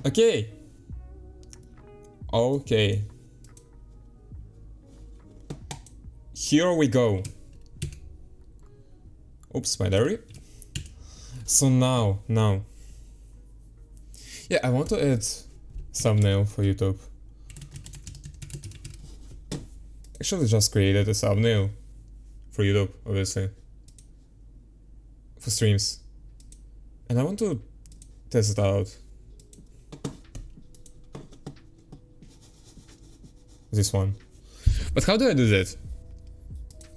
Okay. Okay. Here we go. Oops, my diary. So now. Yeah, I want to add thumbnail for YouTube. Actually, just created a thumbnail for YouTube, obviously. For streams. And I want to test it out. This one. But how do I do that?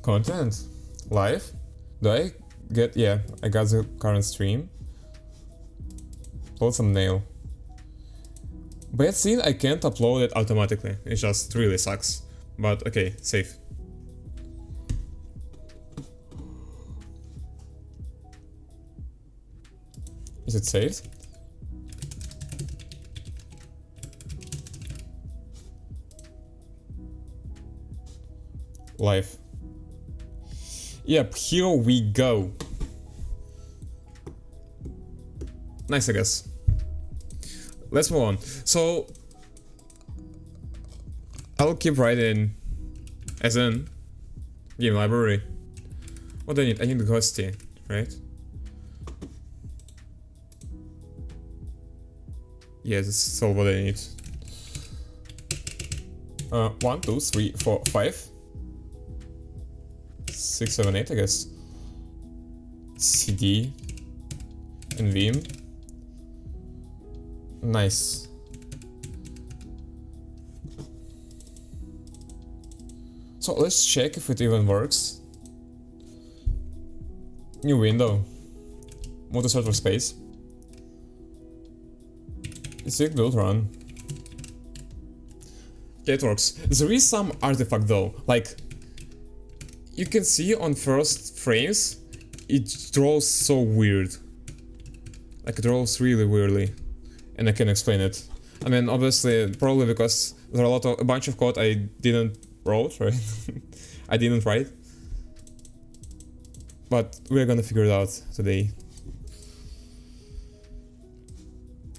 Content? Live? Do I get... yeah, I got the current stream. Upload thumbnail. Bad scene, I can't upload it automatically. It just really sucks. But okay, save. Is it saved? Live. Yep, here we go. Nice, I guess. Let's move on. So I'll keep writing as in game library. What do I need? I need ghosty, right? Yeah, that's all what I need. 1, 2, 3, 4, 5, 6, 7, 8, I guess. CD and Vim. Nice. So let's check if it even works. New window. Move to server space. ZIG build run. Okay, it works. There is some artifact though, like you can see on first frames it draws so weird. Like it draws really weirdly. And I can explain it. I mean, obviously, probably because there are a bunch of code I didn't wrote, right? I didn't write. But we're gonna figure it out today.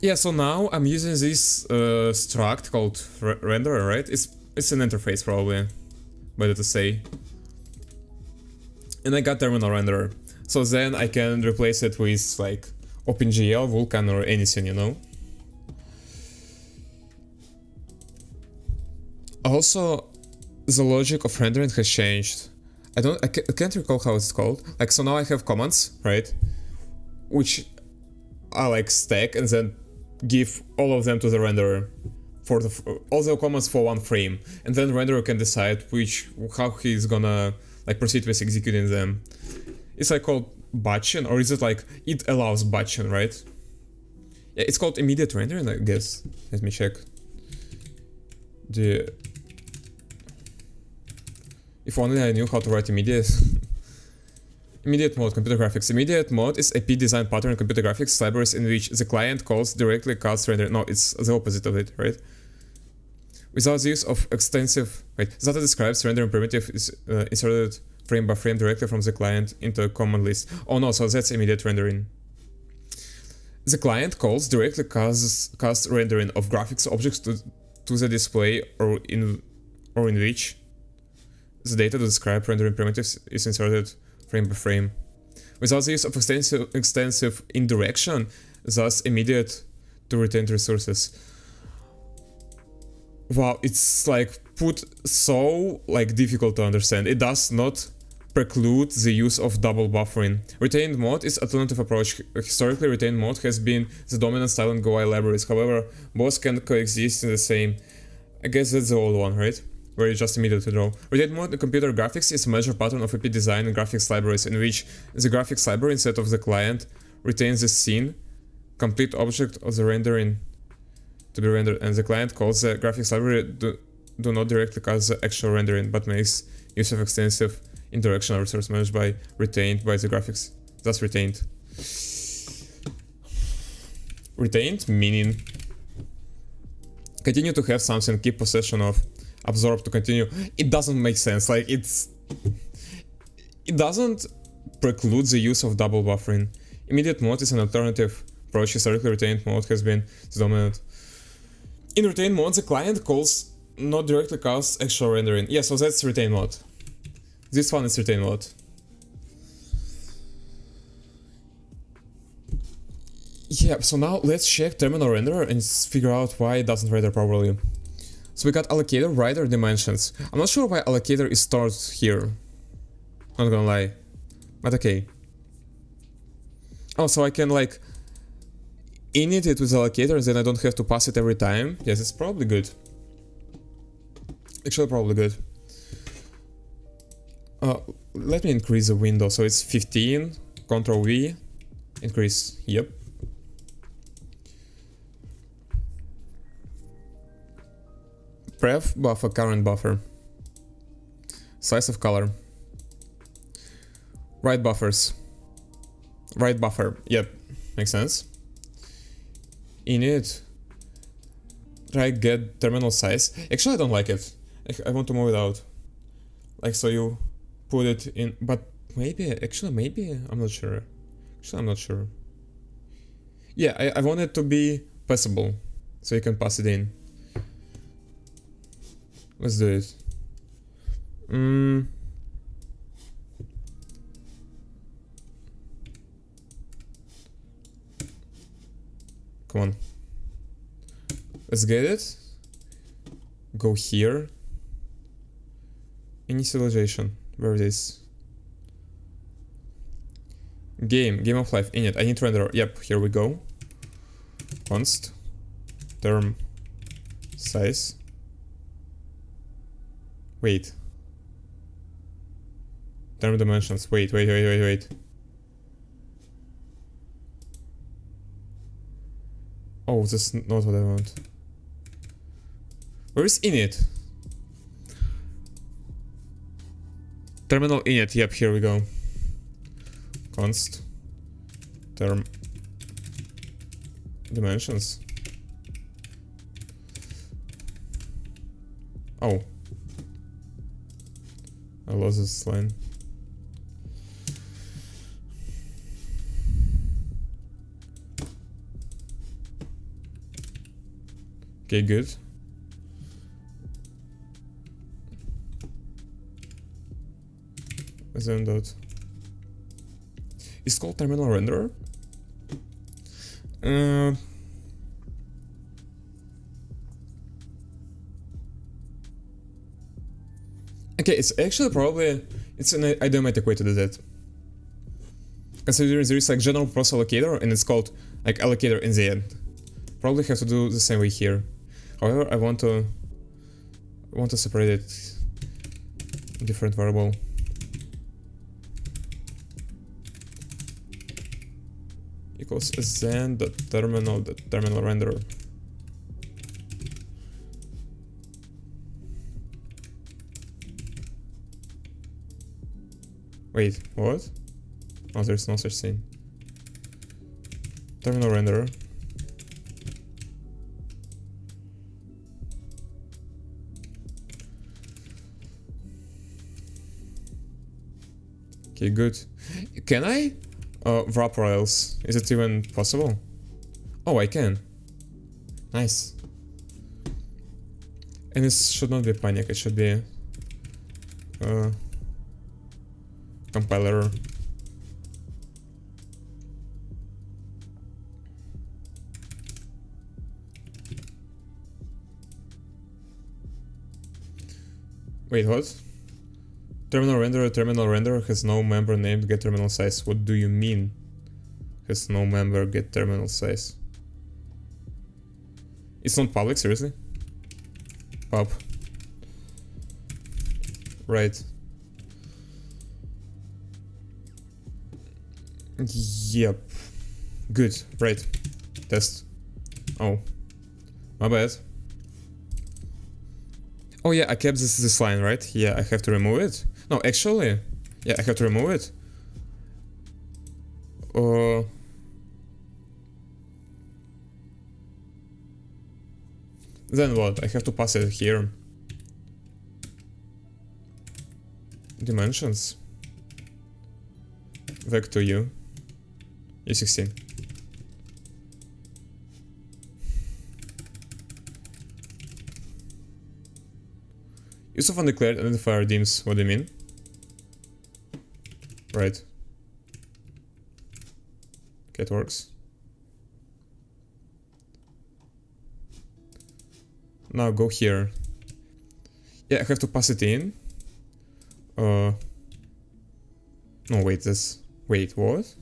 Yeah, so now I'm using this struct called renderer, right? It's an interface probably, better to say. And I got terminal renderer. So then I can replace it with like OpenGL, Vulkan or anything, you know? Also, the logic of rendering has changed. I can't recall how it's called. Like, so now I have commands, right? Which are like stack and then give all of them to the renderer for all the commands for one frame, and then renderer can decide how he's gonna like proceed with executing them. It's like called batching, or is it like it allows batching, right? Yeah, it's called immediate rendering, I guess. Let me check. If only I knew how to write immediate. Immediate mode, computer graphics. Immediate mode is a P-design pattern in computer graphics libraries in which the client calls directly casts render. No, it's the opposite of it, right? Without the use of extensive... Wait, Zata describes rendering primitive is inserted frame by frame directly from the client into a command list. Oh no, so that's immediate rendering. The client calls directly cast rendering of graphics objects to the display or in which the data to describe rendering primitives is inserted frame by frame. Without the use of extensive indirection, thus immediate to retained resources. Wow, it's like put so like difficult to understand. It does not preclude the use of double buffering. Retained mode is alternative approach. Historically, retained mode has been the dominant style in GUI libraries. However, both can coexist in the same. I guess that's the old one, right? Where you just immediately draw. Retained mode in computer graphics is a major pattern of AP design in graphics libraries in which the graphics library instead of the client retains the scene, complete object of the rendering to be rendered, and the client calls the graphics library do not directly cast the actual rendering, but makes use of extensive indirection of resource managed by retained by the graphics, thus retained. Retained meaning continue to have something, keep possession of, absorb to continue. It doesn't make sense, like it doesn't preclude the use of double buffering. Immediate mode is an alternative approach. Historically, retained mode has been the dominant. In retain mode, the client calls not directly casts actual rendering. Yeah, so that's retain mode. This one is retain mode. Yeah, so now let's check terminal renderer and figure out why it doesn't render properly. So we got allocator, writer, dimensions. I'm not sure why allocator is stored here. Not gonna lie. But okay. Oh, so I can like init it with allocator and then I don't have to pass it every time. Yes, it's probably good. Actually, probably good. Let me increase the window so it's 15. Control V. Increase. Yep. Pref buffer, current buffer. Size of color. Right buffers. Right buffer. Yep. Makes sense. Init. Try get terminal size. Actually, I don't like it. I want to move it out. Like, so you put it in. But maybe, actually, maybe. I'm not sure. Actually, I'm not sure. Yeah, I want it to be passable. So you can pass it in. Let's do it. Come on. Let's get it. Go here. Initialization. Where it is? Game of life. Init. I need renderer. Yep, here we go. Const. Term. Size. Wait. Term dimensions. Wait. Oh, that's not what I want. Where is init? Terminal init. Yep, here we go. Const. Term. Dimensions. Oh. I lost this line. Okay, good. Zone dot. It's called terminal renderer. Okay, it's actually probably it's an idiomatic way to do that. Considering there is like general process allocator and it's called like allocator in the end. Probably have to do the same way here. However, I want to separate it in different variable. Equals zen.terminal renderer. Wait, what? Oh, there's no such thing. Terminal renderer. Okay, good. Can I wrap rails? Is it even possible? Oh, I can. Nice. And this should not be panic, it should be compiler. Wait, what? Terminal renderer has no member named get terminal size. What do you mean? Has no member get terminal size? It's not public, seriously? Pub. Right. Yep. Good. Right. Test. Oh. My bad. Oh yeah, I kept this line, right? Yeah, I have to remove it. No, actually, yeah, I have to remove it. Then what? I have to pass it here. Dimensions. Vector U. E16. Use of undeclared identifier deems. What do you mean? Right. Okay, it works. Now go here. Yeah, I have to pass it in. No, wait, wait, what?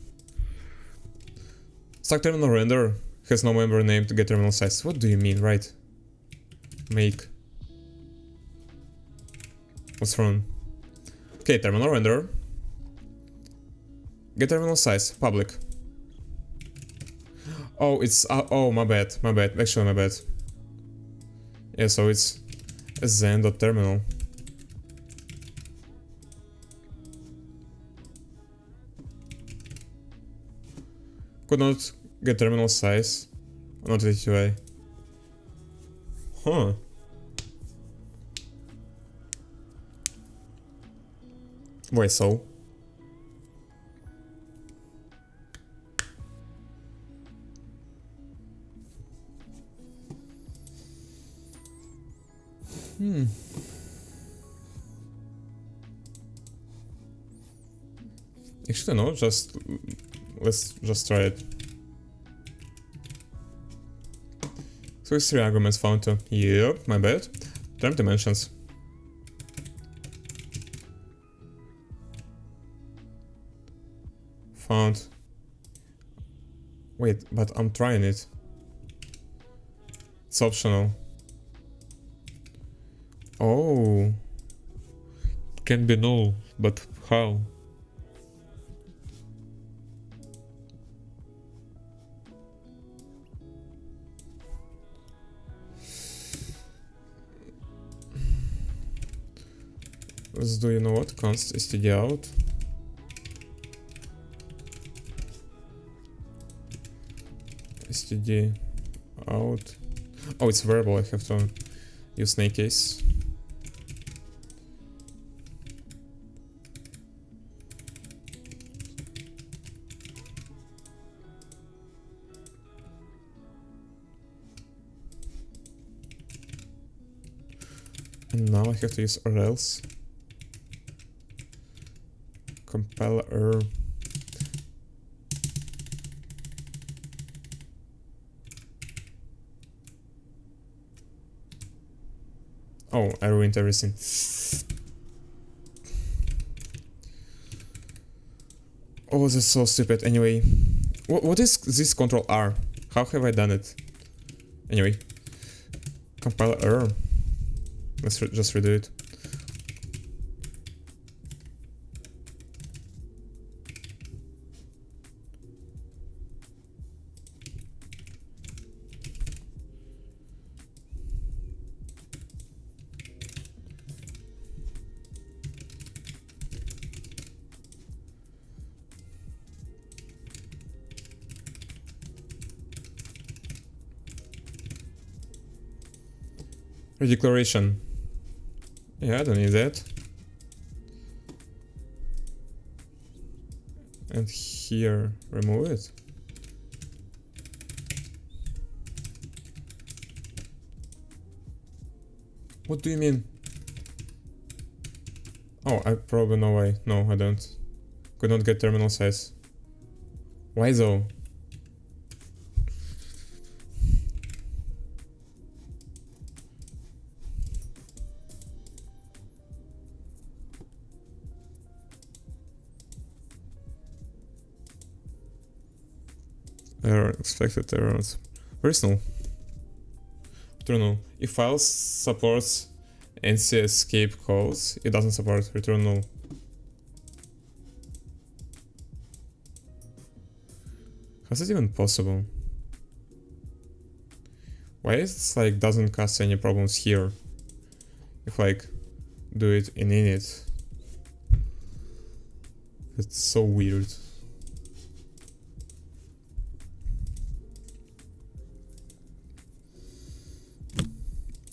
Stack terminal render has no member name to get terminal size. What do you mean, right? Make. What's wrong? Okay, terminal render. Get terminal size, public. Oh, it's, oh, my bad, actually my bad. Yeah, so it's zen.terminal. Could not get terminal size. Not HUI. Huh. Why so? Actually no, let's just try it. So it's 3 arguments found to. Yep, my bad. Term dimensions. Found. Wait, but I'm trying it. It's optional. Oh. Can be null, but how? Let's do, you know what, const std out. Std out. Oh, it's variable, I have to use snake case. And now I have to use or else. Compiler. Oh, I ruined everything. Oh, that's so stupid. Anyway, what is this control R? How have I done it? Anyway, compiler error. Let's just redo it. Redeclaration. Yeah, I don't need that. And here, remove it. What do you mean? Oh, I probably know why. No, I don't. Could not get terminal size. Why though? Error, expected errors. Where's null? Return null. If file supports NC escape calls, it doesn't support return null. How's it even possible? Why is it like doesn't cause any problems here? If like do it in init. It's so weird.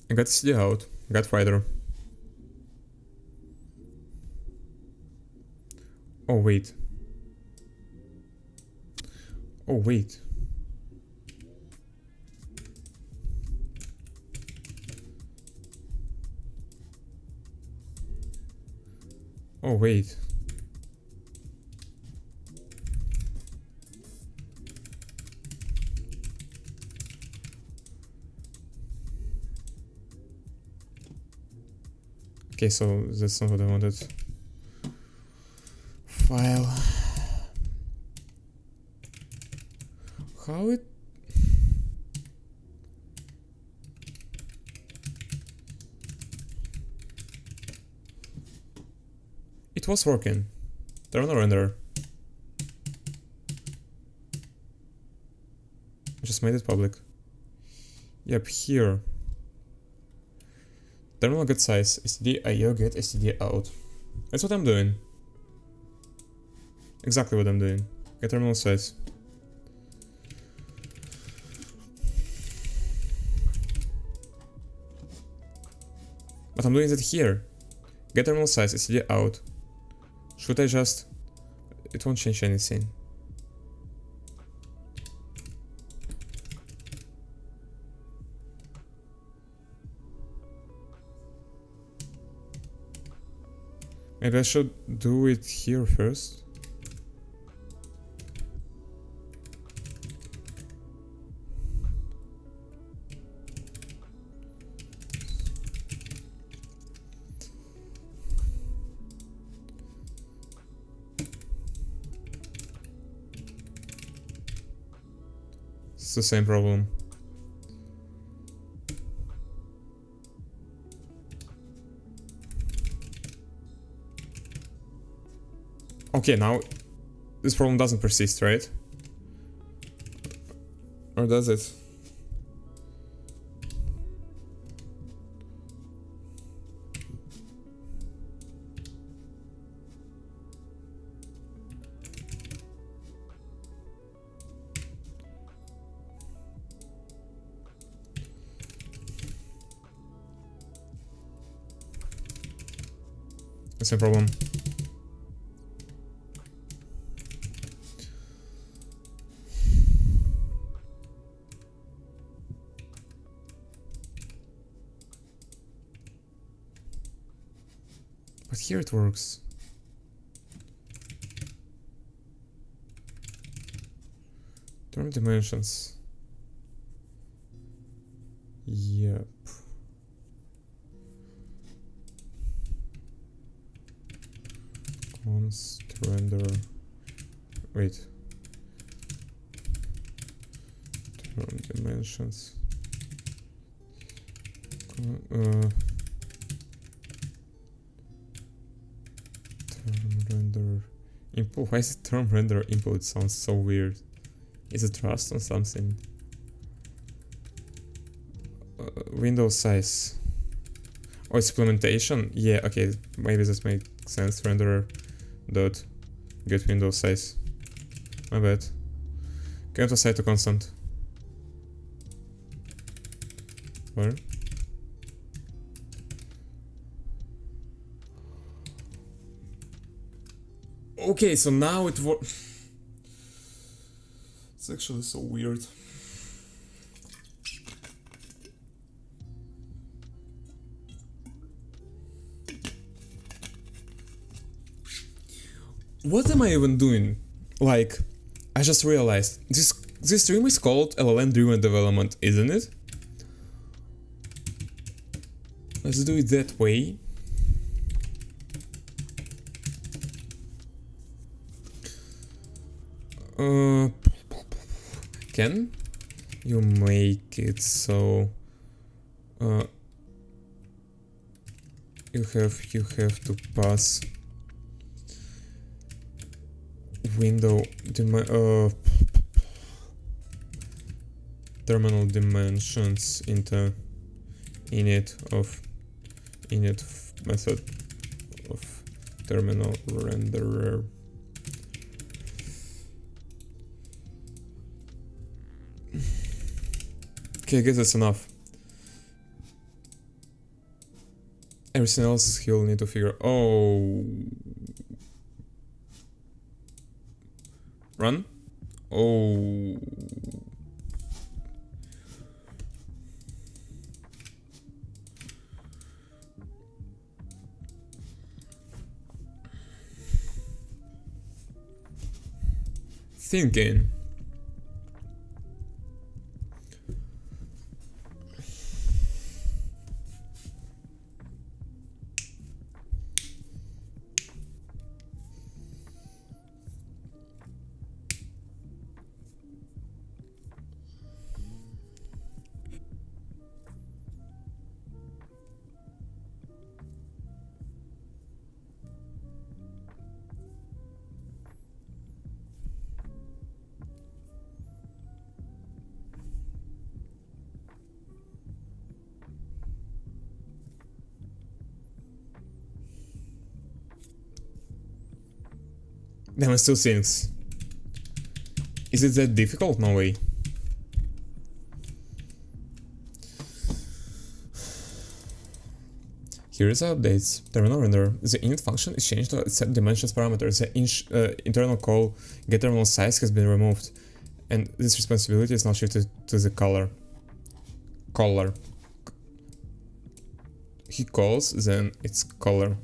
I got CD out, got writer. Oh wait. Oh wait. Oh, wait. Okay, so that's not what I wanted. File. How it... It was working. Terminal render. Just made it public. Yep, here. Terminal get size, std IO get std out. That's what I'm doing. Exactly what I'm doing. Get terminal size. But I'm doing it here. Get terminal size, std out. Should I just... It won't change anything. Maybe I should do it here first. It's the same problem. Okay, now this problem doesn't persist, right? Or does it? The same problem. But here it works. Term dimensions. Yep. Const render. Wait. Term dimensions. Term render input. Why is it term render input? It sounds so weird. Is it Rust or something? Window size. Oh, it's implementation? Yeah, okay, maybe this makes sense. Renderer dot get window size. My bad. Count aside to constant. Where? Okay, so now it works. It's actually so weird. What am I even doing? Like, I just realized this stream is called LLM driven development, isn't it? Let's do it that way. Can you make it so you have to pass window terminal dimensions into init method of terminal renderer. Okay, I guess that's enough. Everything else he'll need to figure. Oh, run. Oh, thinking. Damn, it still syncs. Is it that difficult? No way. Here is the updates. Terminal render. The init function is changed to set dimensions parameters. The internal call get terminal size has been removed, and this responsibility is now shifted to the caller. He calls, then it's caller.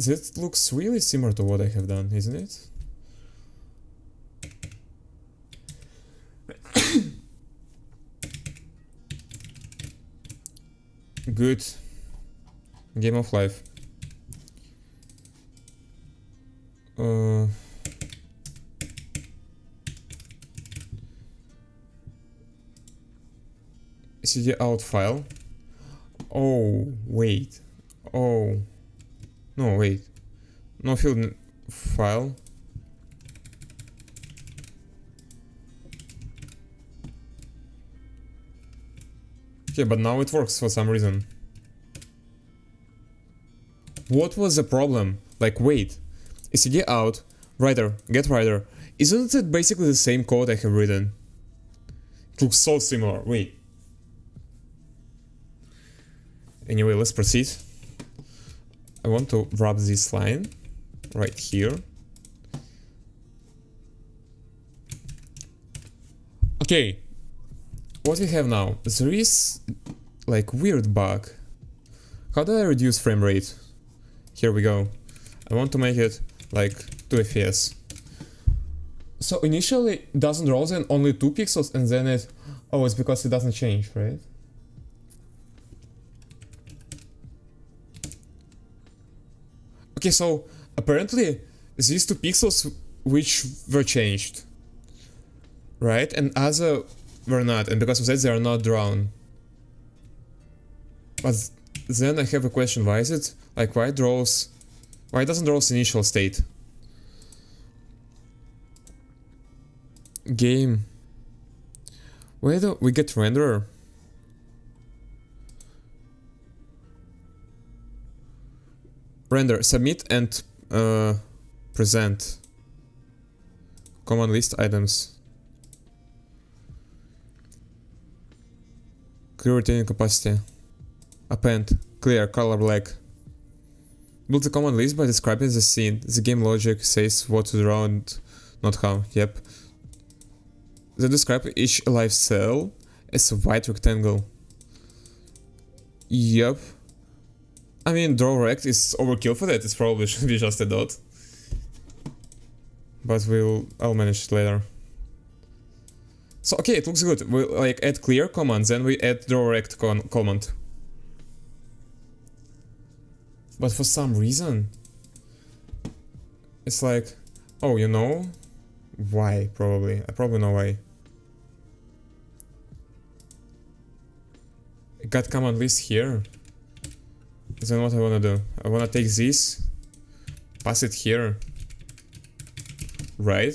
That looks really similar to what I have done, isn't it? Good. Game of life. CD out file. Oh, wait. Oh. No, wait. No field file. Okay, but now it works for some reason. What was the problem? Like, wait. CD out, writer, get writer. Isn't it basically the same code I have written? It looks so similar. Wait. Anyway, let's proceed. I want to wrap this line right here. Okay, what we have now? There is like weird bug. How do I reduce frame rate? Here we go. I want to make it like 2 FPS. So initially it doesn't draw then only 2 pixels and then it... Oh, it's because it doesn't change, right? Okay, so apparently these 2 pixels which were changed, right? And other were not, and because of that they are not drawn. But then I have a question, why is it like why it doesn't draw initial state? Game. Where do we get renderer? Render, submit and present. Command list items. Clear retaining capacity. Append, clear, color black. Build the command list by describing the scene. The game logic says what to draw and not how. Yep. Then describe each alive cell as a white rectangle. Yep. I mean, draw rect is overkill for that. It's probably should be just a dot. But I'll manage it later. So okay, it looks good. We like add clear command, then we add draw rect command. But for some reason, it's like, oh, you know why? Probably, I probably know why. I got command list here. Then what I wanna do? I wanna take this, pass it here, right?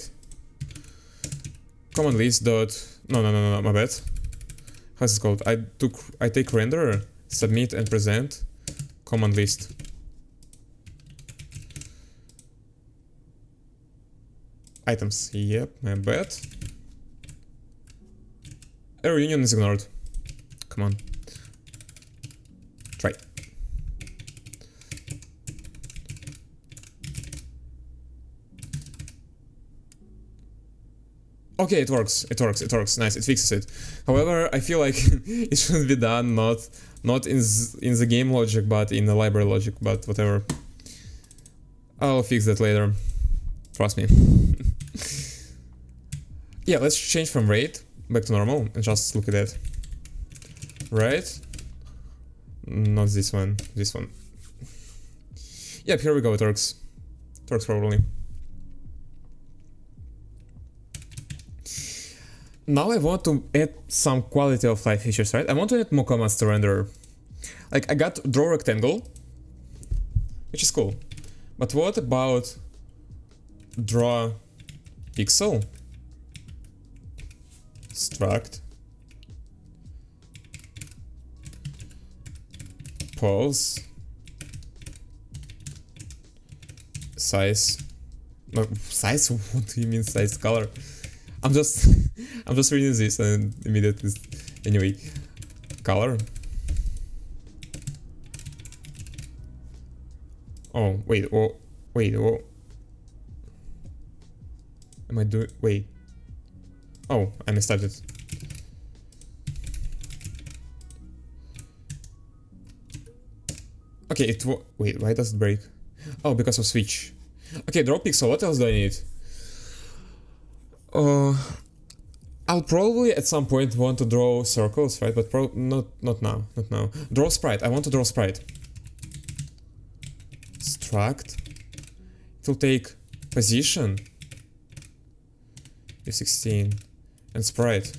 Command list dot. No, my bad. How's it called? I take renderer, submit and present, command list. Items. Yep, my bad. Error union is ignored. Come on. Try. Okay, it works. Nice, it fixes it. However, I feel like it should be done not in the game logic, but in the library logic, but whatever. I'll fix that later. Trust me. Yeah, let's change from rate back to normal and just look at that. Right? Not this one. This one. Yep, here we go. It works. It works probably. Now I want to add some quality of life features, right? I want to add more commands to render. Like, I got draw rectangle, which is cool. But what about draw pixel? Struct. Pose. Size. No, size? What do you mean size? Color? I'm just reading this and immediately. Anyway, color. Oh wait, oh wait, oh. Am I doing? Wait. Oh, I messed up it. Okay, it wait. Why does it break? Oh, because of switch. Okay, draw pixel. What else do I need? I'll probably at some point want to draw circles, right? But not now. Draw sprite. I want to draw sprite. Struct. It will take position. U16 and sprite,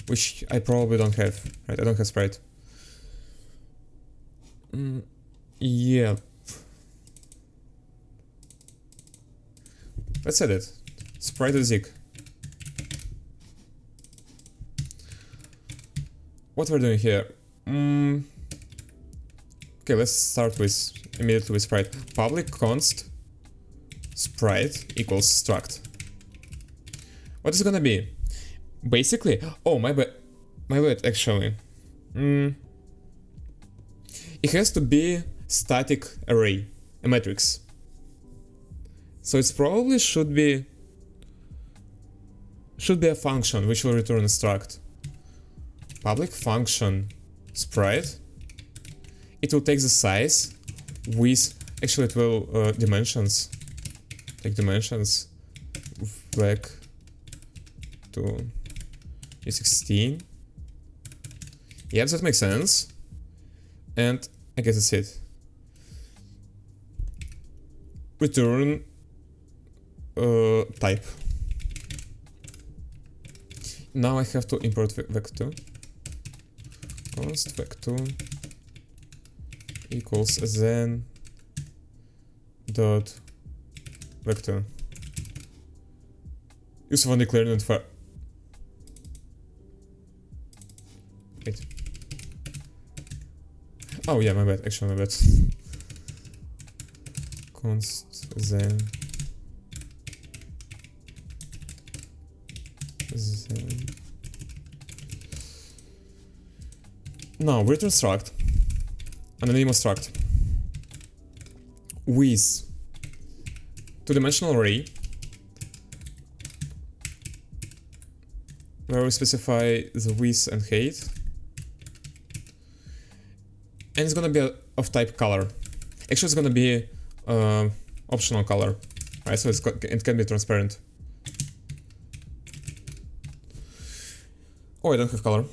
which I probably don't have. Right? I don't have sprite. Yeah. Let's add it. Sprite and ZIG. What we're doing here? Okay, let's start with immediately with sprite. Public const sprite equals struct. What is it gonna be? Basically, oh my bad, actually. It has to be static array, a matrix. So it's probably should be a function which will return a struct. Public function sprite. It will take the size with, actually it will dimensions. Take dimensions back to U16. Yep, that makes sense. And I guess that's it. Return type. Now I have to import vector. Const vector equals then dot vector. Use one declared and fire. Wait. Oh yeah, my bad. Actually, my bad. Const then now return struct, anonymous struct with two-dimensional array where we specify the width and height, and it's gonna be of type color. Actually, it's gonna be optional color, right? So it can be transparent. Oh, I don't have color.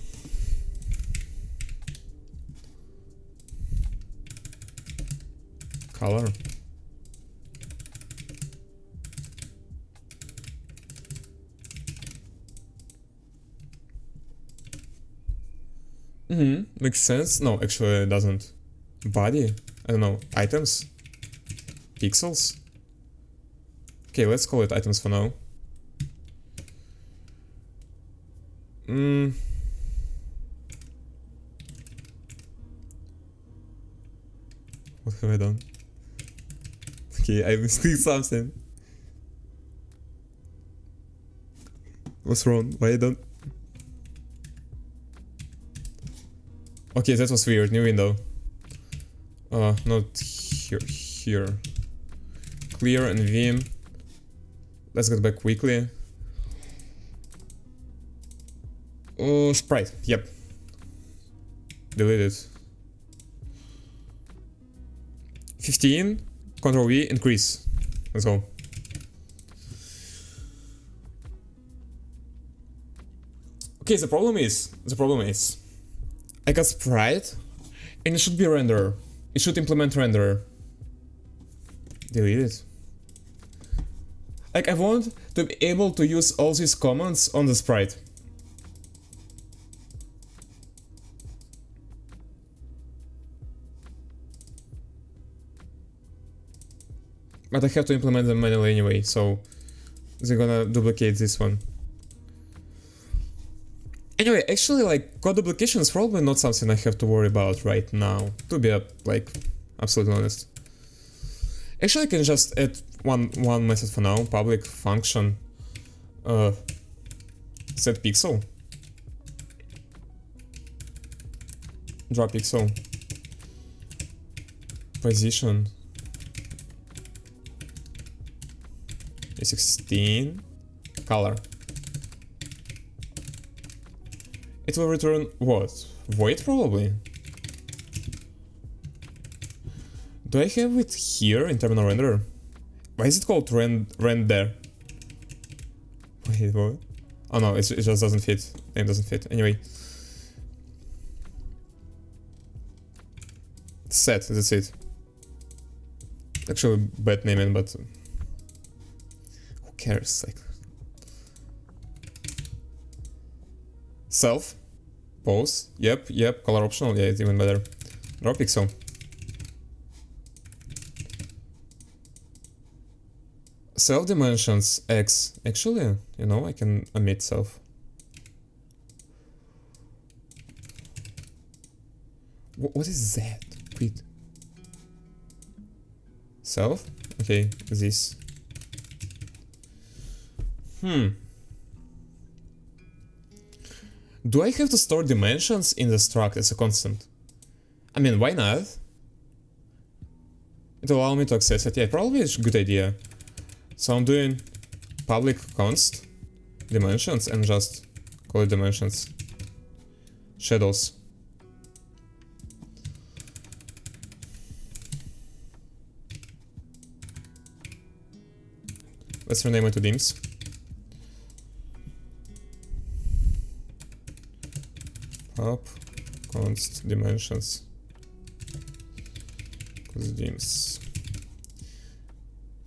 Color. Makes sense. No, actually it doesn't. Body? I don't know. Items? Pixels? Okay, let's call it items for now. What have I done? Okay, I missed something. What's wrong? Why I don't? Okay, that was weird. New window. Not here. Here. Clear and Vim. Let's get back quickly. Oh, sprite. Yep. Delete it. 15. Ctrl V, increase. Let's go. Okay, the problem is, I got sprite, and it should be renderer. It should implement renderer. Delete it. Like, I want to be able to use all these commands on the sprite. But I have to implement them manually anyway, so they're gonna duplicate this one. Anyway, actually, like, code duplication is probably not something I have to worry about right now, to be, like, absolutely honest. Actually, I can just add one method for now, public function set pixel, draw pixel, position 16, color. It will return what? Void probably? Do I have it here in terminal renderer? Why is it called render? Wait, what? Oh no, it just doesn't fit. Name doesn't fit. Anyway. Set, that's it. Actually bad naming, but who cares? Like, self, pose, yep, color optional, yeah, it's even better. Draw pixel. Self dimensions X. Actually, you know, I can omit self. What is that? Quit. Self? Okay, this. Do I have to store dimensions in the struct as a constant? I mean, why not? It will allow me to access it. Yeah, probably it's a good idea. So I'm doing public const dimensions and just call it dimensions. Shadows. Let's rename it to dims. Pub const dimensions. Const dims.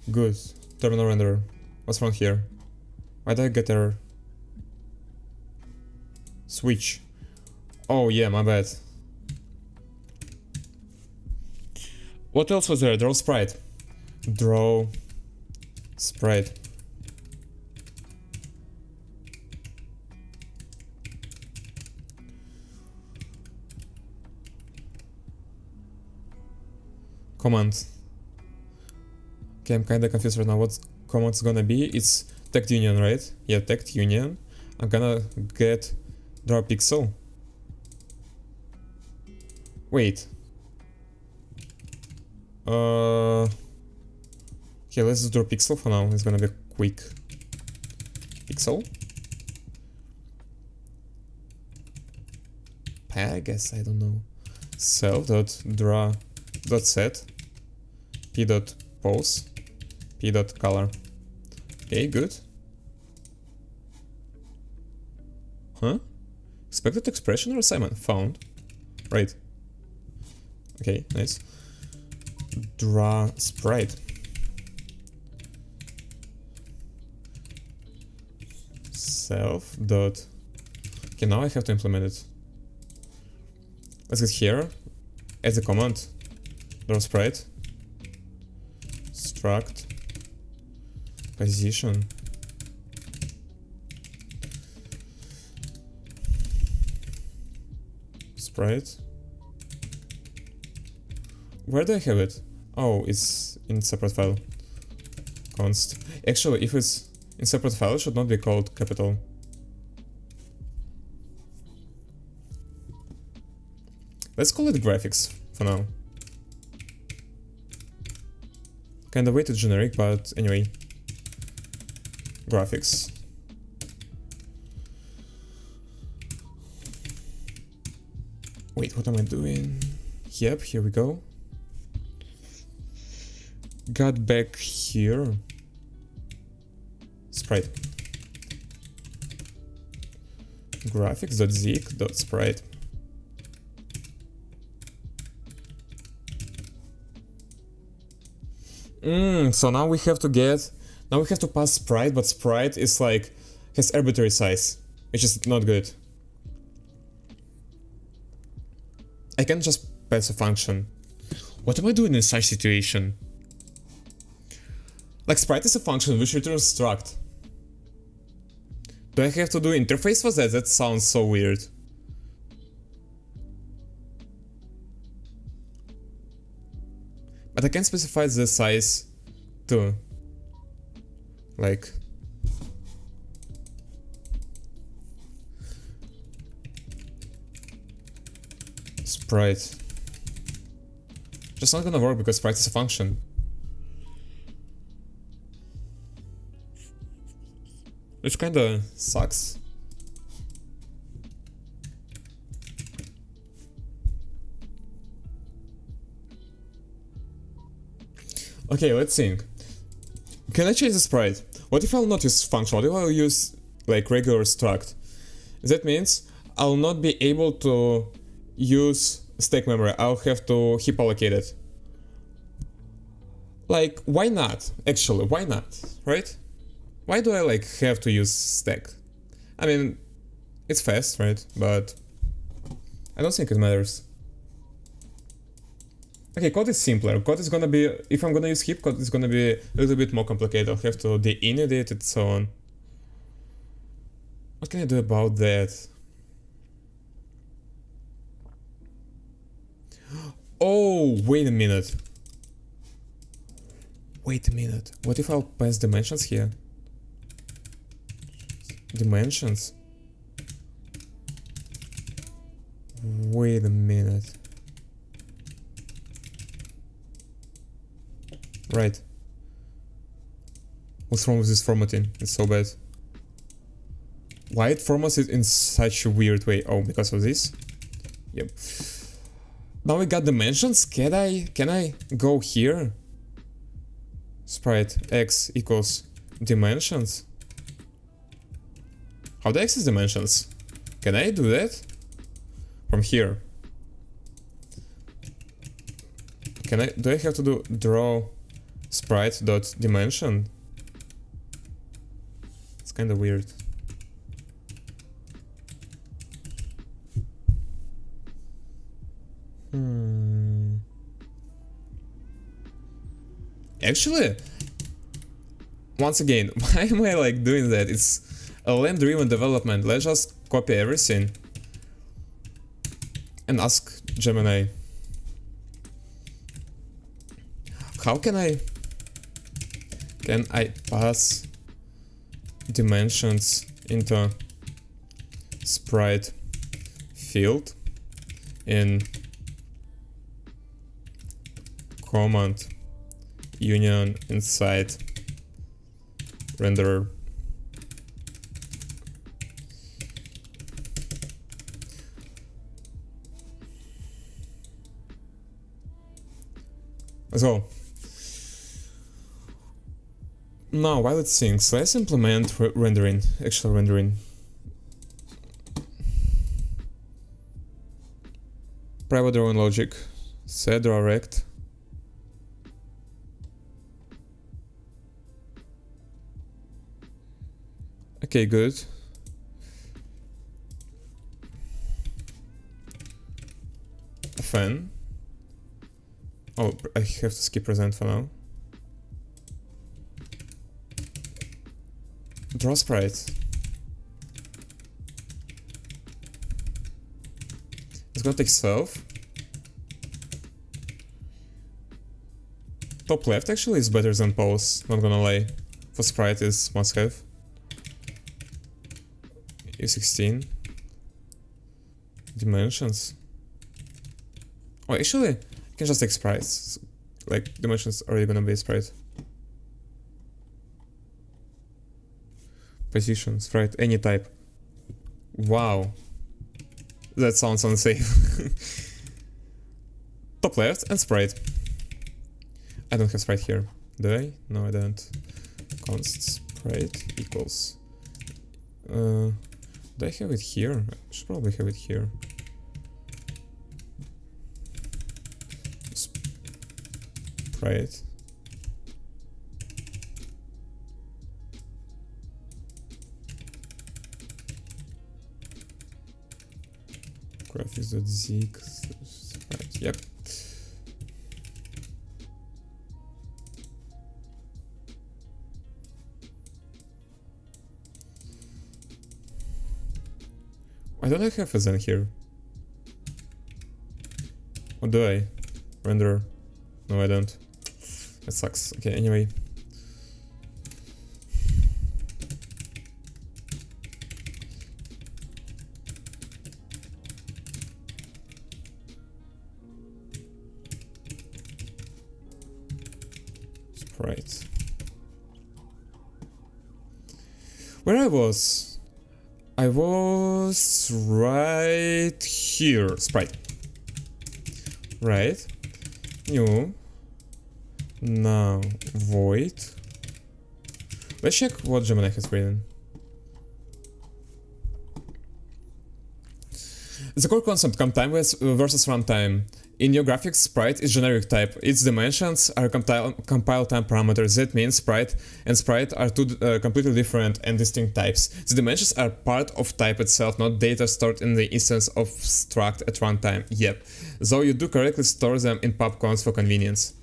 Good. Terminal renderer. What's wrong here? Why did I get error? Switch. Oh yeah, my bad. What else was there? Draw sprite. Draw sprite. Command. Okay, I'm kinda confused right now. What command's gonna be? It's text union, right? Yeah, text union. I'm gonna get draw pixel. Wait. Okay, let's draw pixel for now. It's gonna be quick. Pixel. I guess, I don't know. Self dot draw dot set p dot pose p dot color. Okay, good. Huh? Expected expression or assignment? Found. Right. Okay, nice. Draw sprite. Self dot. Okay, now I have to implement it. Let's get here. Add the command. Draw sprite. Struct. Position. Sprite. Where do I have it? Oh, it's in separate file. Const. Actually, if it's in separate file, it should not be called capital. Let's call it graphics for now. Kinda way too generic, but anyway. Graphics. Wait, what am I doing? Yep, here we go. got back here. Sprite. Graphics.zig.sprite. So now we have to pass sprite, but sprite is like, has arbitrary size, which is not good. I can't just pass a function. What am I doing in such situation? Like, sprite is a function which returns struct. Do I have to do interface for that? That sounds so weird. But I can specify the size too. Like, sprite. Just not gonna work because sprite is a function. Which kinda sucks. Okay, let's think. Can I change the sprite? What if I'll not use function? What if I'll use like regular struct? That means I'll not be able to use stack memory. I'll have to heap allocate it. Like, why not? Actually, why not? Right? Why do I like have to use stack? I mean, it's fast, right? But I don't think it matters. Okay, code is simpler. Code is gonna be, if I'm gonna use heap, code is gonna be a little bit more complicated. I'll have to de-init it and so on. What can I do about that? Oh, wait a minute. Wait a minute. What if I'll pass dimensions here? Dimensions? Wait a minute. Right. What's wrong with this formatting? It's so bad. Why it formats it in such a weird way? Oh, because of this? Yep. Now we got dimensions. Can I go here? Sprite x equals dimensions. How do I access dimensions? Can I do that? From here. Do I have to do draw sprite.dimension? It's kind of weird. Actually, once again, why am I like doing that? It's LLM driven development. Let's just copy everything and ask Gemini. How can I pass dimensions into sprite field in command union inside renderer? So now while it syncs, let's implement rendering, actual rendering. Private drawing logic, set direct. Okay, good. Fan. Oh, I have to skip present for now. Draw sprite. It's gonna take self. Top left actually is better than pose, not gonna lie. For sprite is must have. U16. Dimensions. Oh, actually, I can just take sprites. Like, dimensions are already gonna be a sprite. Position, sprite, any type. Wow. That sounds unsafe. Top left and sprite. I don't have sprite here. Do I? No, I don't. Const sprite equals. Do I have it here? I should probably have it here. Sprite. Graphics.zig. Sprite. Yep. Why don't I have a Zen here? Or do I? Render. No, I don't. That sucks. Okay, anyway. Sprite. Where I was? I was right here. Sprite. Right. New. Now void. Let's check what Gemini has written. The core concept time versus runtime. In your graphics, sprite is generic type. Its dimensions are compile time parameters. That means sprite and sprite are two completely different and distinct types. The dimensions are part of type itself, not data stored in the instance of struct at runtime. Yep. Though you do correctly store them in pubcons for convenience.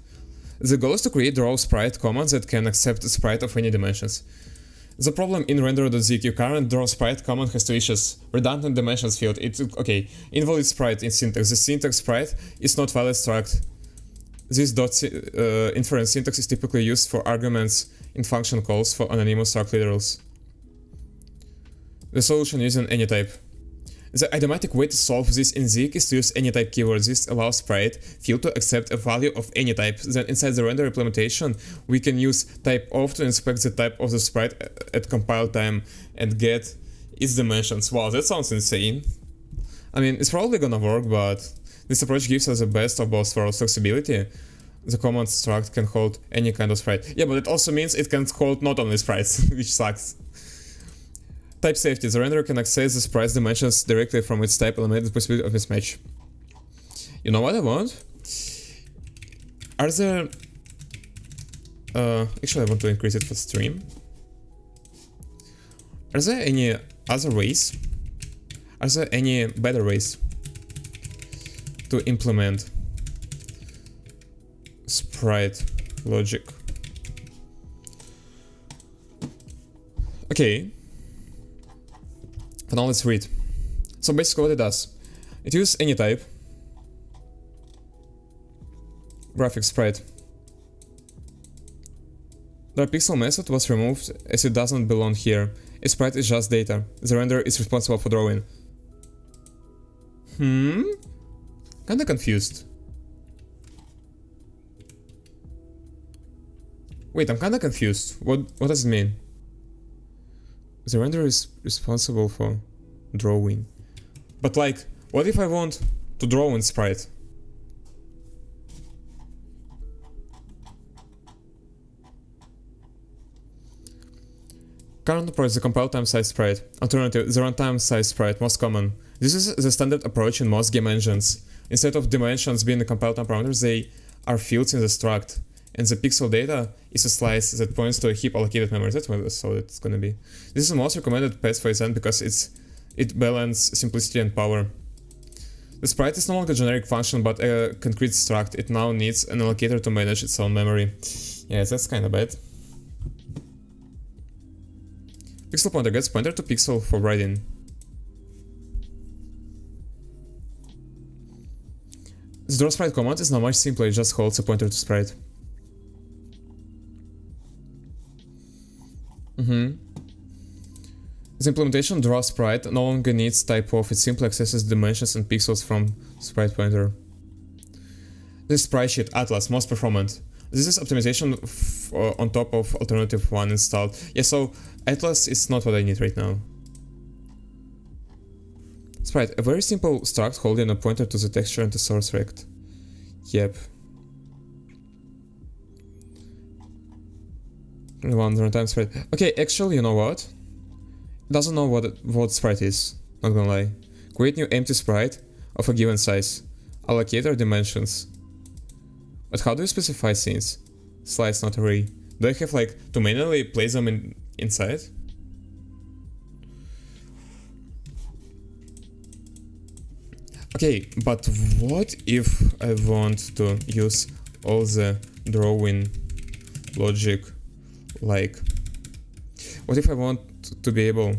The goal is to create raw sprite commands that can accept the sprite of any dimensions. The problem in render.zig, your current draw sprite command has two issues. Redundant dimensions field. Okay, invalid sprite in syntax. The syntax sprite is not valid struct. This inference syntax is typically used for arguments in function calls for anonymous struct literals. The solution using anytype. The idiomatic way to solve this in ZIG is to use anytype keywords. This allows sprite field to accept a value of any type. Then inside the render implementation, we can use typeOf to inspect the type of the sprite at compile time and get its dimensions. Wow, that sounds insane. I mean, it's probably gonna work, but this approach gives us the best of both worlds. Flexibility. The command struct can hold any kind of sprite. Yeah, but it also means it can hold not only sprites, which sucks. Type safety. The renderer can access the sprite's dimensions directly from its type, eliminating the possibility of mismatch. You know what I want? Are there... actually, I want to increase it for stream. Are there any other ways? Are there any better ways to implement sprite logic? Okay. But now let's read. So basically what it does, it uses any type, graphics sprite. The pixel method was removed as it doesn't belong here. A sprite is just data. The renderer is responsible for drawing. Kinda confused. Wait, I'm kinda confused. What does it mean? The renderer is responsible for drawing. But like, what if I want to draw in sprite? Current approach, the compile time size sprite. Alternative, the runtime size sprite, most common. This is the standard approach in most game engines. Instead of dimensions being the compile time parameters, they are fields in the struct. And the pixel data is a slice that points to a heap allocated memory. That's what it's gonna be. This is the most recommended path for Zen because it balances simplicity and power. The sprite is no longer a generic function but a concrete struct. It now needs an allocator to manage its own memory. Yeah, that's kinda bad. Pixel pointer gets pointer to pixel for writing. The draw sprite command is now much simpler, it just holds a pointer to sprite. The implementation draw sprite no longer needs typeOf, it simply accesses dimensions and pixels from sprite pointer. This sprite sheet, Atlas, most performant. This is optimization on top of alternative one installed. Yeah, so Atlas is not what I need right now. Sprite, a very simple struct holding a pointer to the texture and the source rect. Yep. One runtime sprite. Okay, actually, you know what? It doesn't know what sprite is. Not gonna lie. Create new empty sprite of a given size. Allocator dimensions. But how do you specify scenes? Slides, not array. Do I have like to manually place them inside? Okay, but what if I want to use all the drawing logic, like, what if I want to be able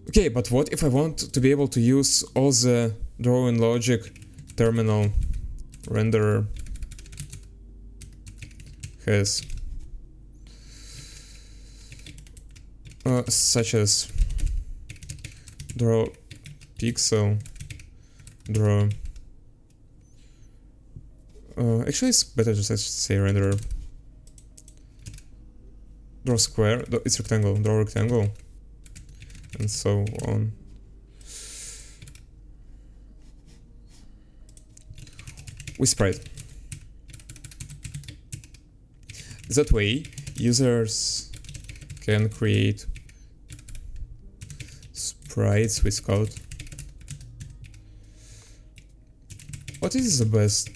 okay, but what if I want to be able to use all the drawing logic terminal renderer has, such as draw pixel, draw, actually it's better just to say renderer, draw square, it's rectangle, draw rectangle, and so on. With sprite. That way, users can create sprites with code. What is the best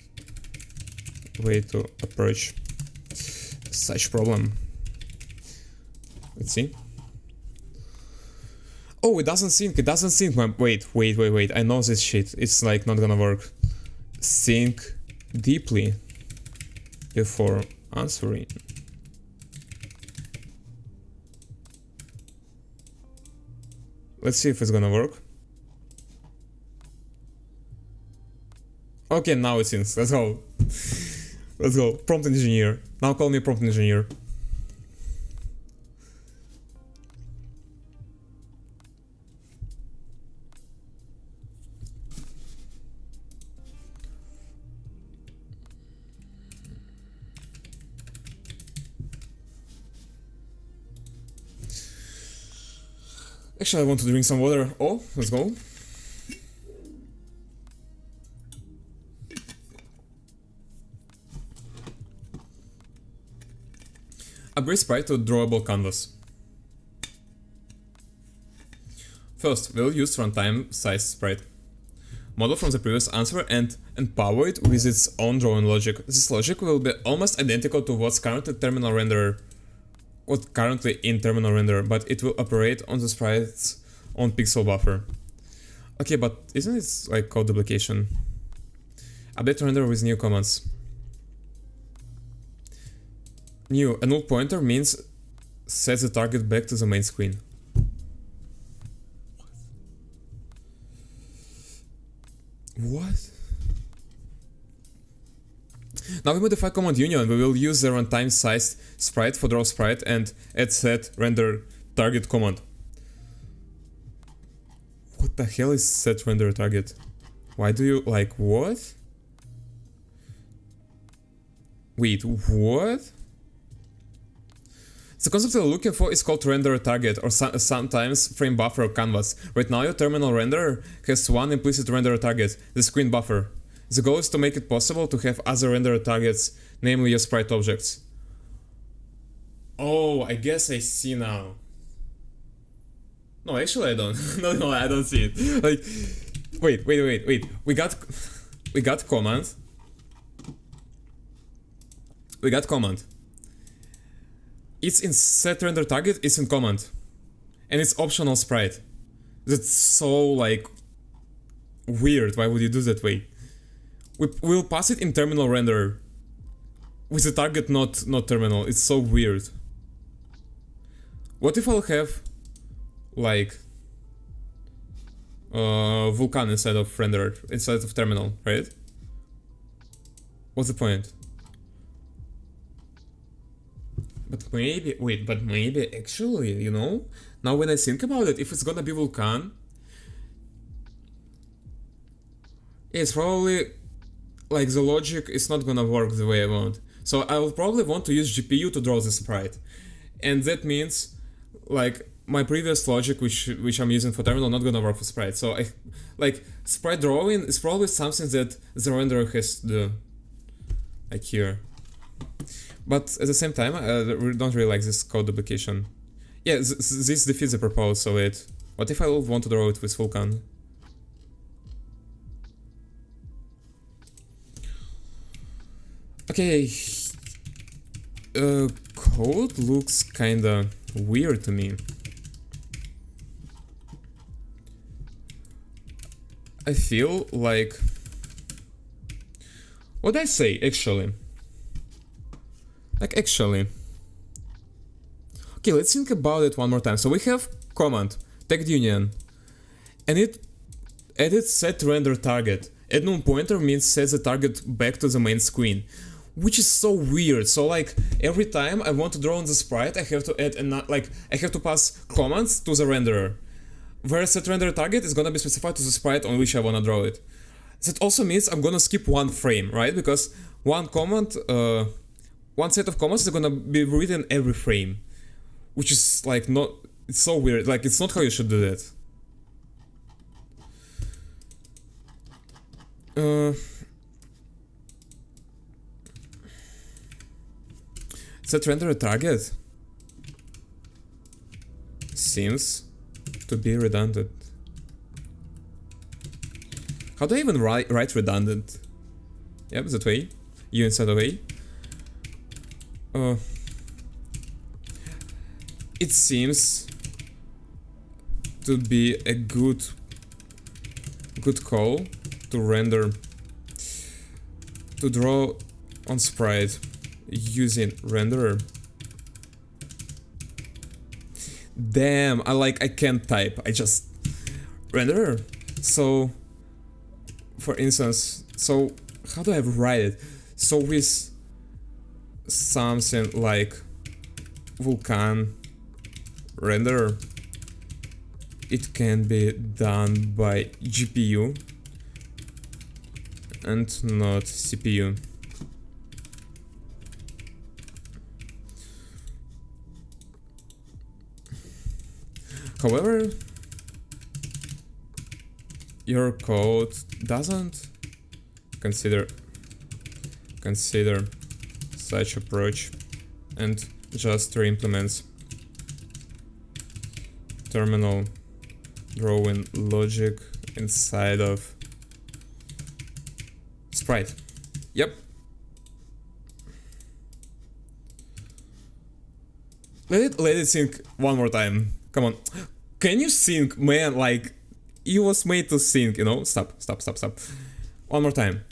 way to approach such problem? Let's see. Oh, it doesn't sync, man. Wait. I know this shit. It's like not gonna work. Think deeply before answering. Let's see if it's gonna work. Okay, now it syncs. Let's go. Let's go. Prompt engineer. Now call me prompt engineer. Actually, I want to drink some water. Oh, let's go. Upgrade sprite to drawable canvas. First, we'll use runtime size sprite. Model from the previous answer and empower it with its own drawing logic. This logic will be almost identical to what's currently in terminal renderer, but it will operate on the sprite's own pixel buffer. Okay, but isn't it like code duplication? Update render with new commands. New, a null pointer means set the target back to the main screen. What? Now we modify command union. We will use the runtime sized sprite for draw sprite and add set render target command. What the hell is set render target? Why do you like what? Wait, what? The concept we're looking for is called render target, or sometimes frame buffer or canvas. Right now your terminal renderer has one implicit render target, the screen buffer. The goal is to make it possible to have other render targets, namely your sprite objects. Oh, I guess I see now. No, actually I don't. No, I don't see it. Like, wait. We got command. It's in set render target, it's in command. And it's optional sprite. That's so like weird. Why would you do that way? We'll pass it in terminal renderer. With the target not terminal. It's so weird. What if I'll have like Vulkan instead of renderer, instead of terminal, right? What's the point? But maybe actually, you know, now when I think about it, if it's gonna be Vulkan, it's probably like the logic is not gonna work the way I want. So I will probably want to use GPU to draw the sprite. And that means like my previous logic, which I'm using for terminal, not gonna work for sprite. So I like sprite drawing is probably something that the renderer has to do, like here. But at the same time, I don't really like this code duplication. Yeah, this defeats the purpose of it. What if I want to draw it with Vulkan? Okay, code looks kinda weird to me. I feel like... What did I say, actually? Like, actually... Okay, let's think about it one more time. So we have command, tagged union, and it added set render target. Add null pointer means set the target back to the main screen, which is so weird. So like every time I want to draw on the sprite, I have to add I have to pass commands to the renderer, where set render target is gonna be specified to the sprite on which I wanna draw it. That also means I'm gonna skip one frame, right? Because one command, one set of commands is gonna be written every frame, which is like not. It's so weird. Like it's not how you should do that. Set render target seems to be redundant. How do I even write redundant? Yep, that way. U instead of A. It seems to be a good call to render, to draw on sprite using renderer. Damn, I can't type, I just renderer. So for instance, so how do I write it? So with something like Vulkan render, it can be done by GPU and not CPU. However, your code doesn't consider such approach and just re-implements terminal drawing logic inside of sprite. Yep. Let it sync one more time. Come on. Can you sync, man? Like, it was made to sync, you know? Stop. One more time.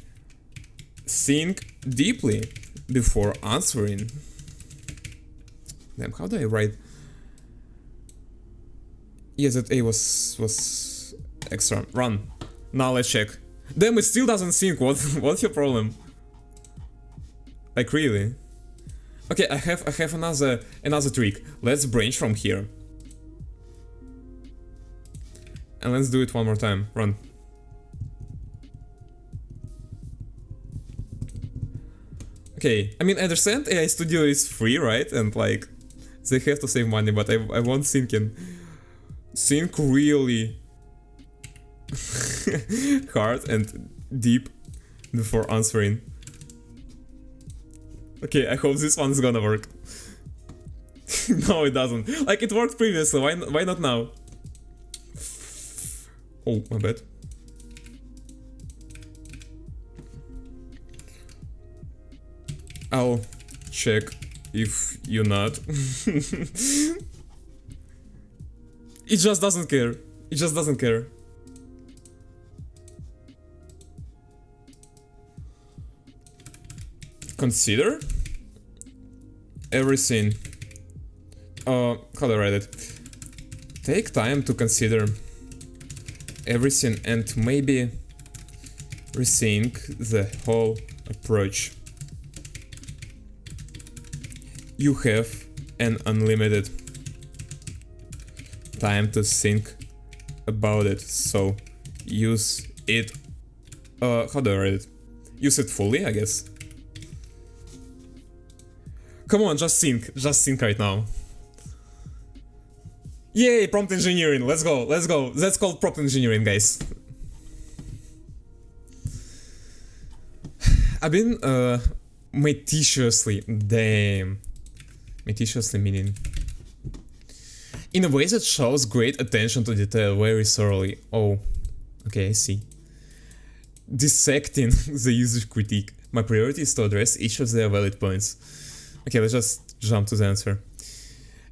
Think deeply before answering. Damn, how do I write? Yes, that A was extra. Run. Now let's check. Damn, it still doesn't sync. What's your problem? Like, really? Okay, I have another trick. Let's branch from here. And let's do it one more time. Run. Okay, I mean, I understand AI Studio is free, right? And like, they have to save money, but I want syncing. Sync really hard and deep before answering. Okay, I hope this one's gonna work. No, it doesn't. Like, it worked previously, why not now? Oh, my bad. I'll check if you're not. It just doesn't care. It just doesn't care. Consider everything. How do I write it? Take time to consider everything and maybe rethink the whole approach. You have an unlimited time to think about it, so use it. How do I write it? Use it fully, I guess. Come on, just think right now. Yay, prompt engineering. Let's go. Let's go. That's called prompt engineering, guys. I've been meticulously meaning in a way that shows great attention to detail very thoroughly. Oh, okay, I see. Dissecting the user critique. My priority is to address each of their valid points. Okay, let's just jump to the answer.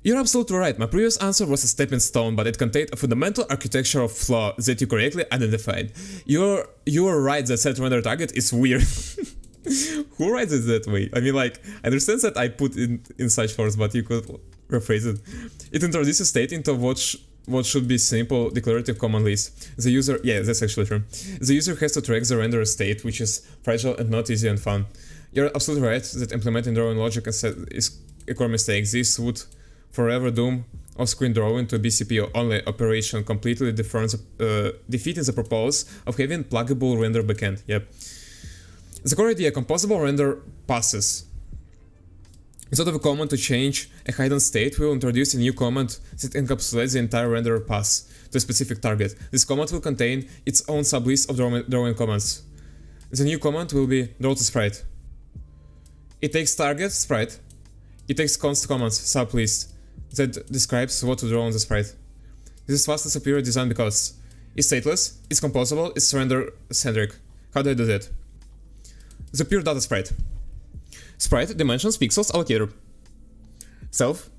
You're absolutely right. My previous answer was a stepping stone, but it contained a fundamental architectural flaw that you correctly identified. You're right that set render target is weird. Who writes it that way? I mean, like, I understand that I put in such force, but you could rephrase it. It introduces state into what should be simple declarative command list. The user, yeah, that's actually true. The user has to track the render state, which is fragile and not easy and fun. You're absolutely right that implementing drawing logic is a core mistake. This would forever doom off-screen drawing to a BCP-only operation, completely defeating the purpose of having pluggable render backend. Yep. The core idea, composable render passes. Instead of a command to change a hidden state, we will introduce a new command that encapsulates the entire render pass to a specific target. This command will contain its own sublist of drawing commands. The new command will be draw to sprite. It takes target sprite. It takes const commands sublist that describes what to draw on the sprite. This is fast and superior design because it's stateless, it's composable, it's render-centric. How do I do that? The pure data sprite. Sprite dimensions pixels allocator. Self,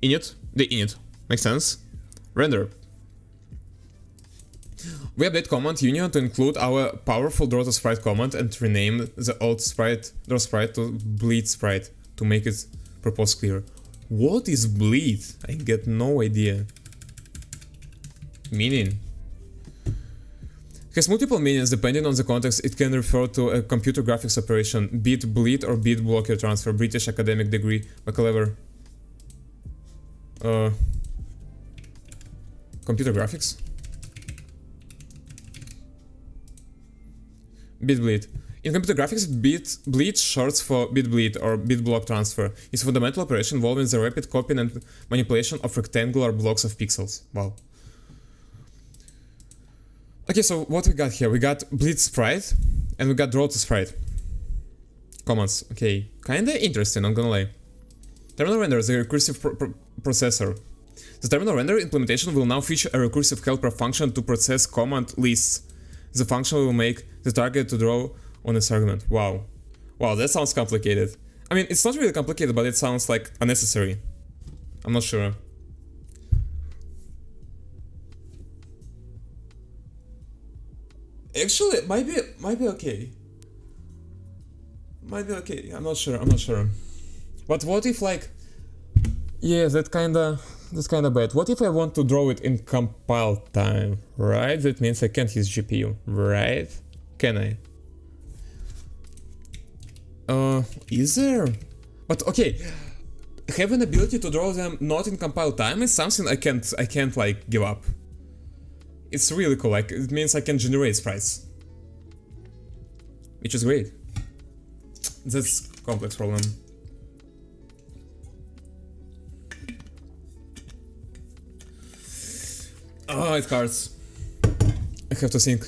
init, the init. Makes sense? Render. We update command union to include our powerful draw to sprite command and rename the old sprite draw sprite to bleed sprite to make its purpose clear. What is bleed? I get no idea. Meaning. It has multiple meanings depending on the context. It can refer to a computer graphics operation, bit bleed or bit blocker transfer, British academic degree, baccalaureate. Computer graphics? Bit bleed. In computer graphics, bit bleed shorts for bit bleed or bit block transfer. It's a fundamental operation involving the rapid copying and manipulation of rectangular blocks of pixels. Wow. Okay, so what we got here? We got bleed sprite and we got draw to sprite. Commands. Okay, kinda interesting, I'm gonna lie. Terminal render is a recursive processor. The terminal render implementation will now feature a recursive helper function to process command lists. The function will make the target to draw on this argument. Wow. Wow, that sounds complicated. I mean, it's not really complicated, but it sounds like unnecessary. I'm not sure. Actually, it might be okay. Might be okay. I'm not sure. But what if, like, yeah, that's kinda bad. What if I want to draw it in compile time, right? That means I can't use GPU, right? Can I? Is there? But okay, have an ability to draw them not in compile time is something I can't like give up. It's really cool. Like, it means I can generate sprites, which is great. That's a complex problem. Oh, it hurts. I have to think.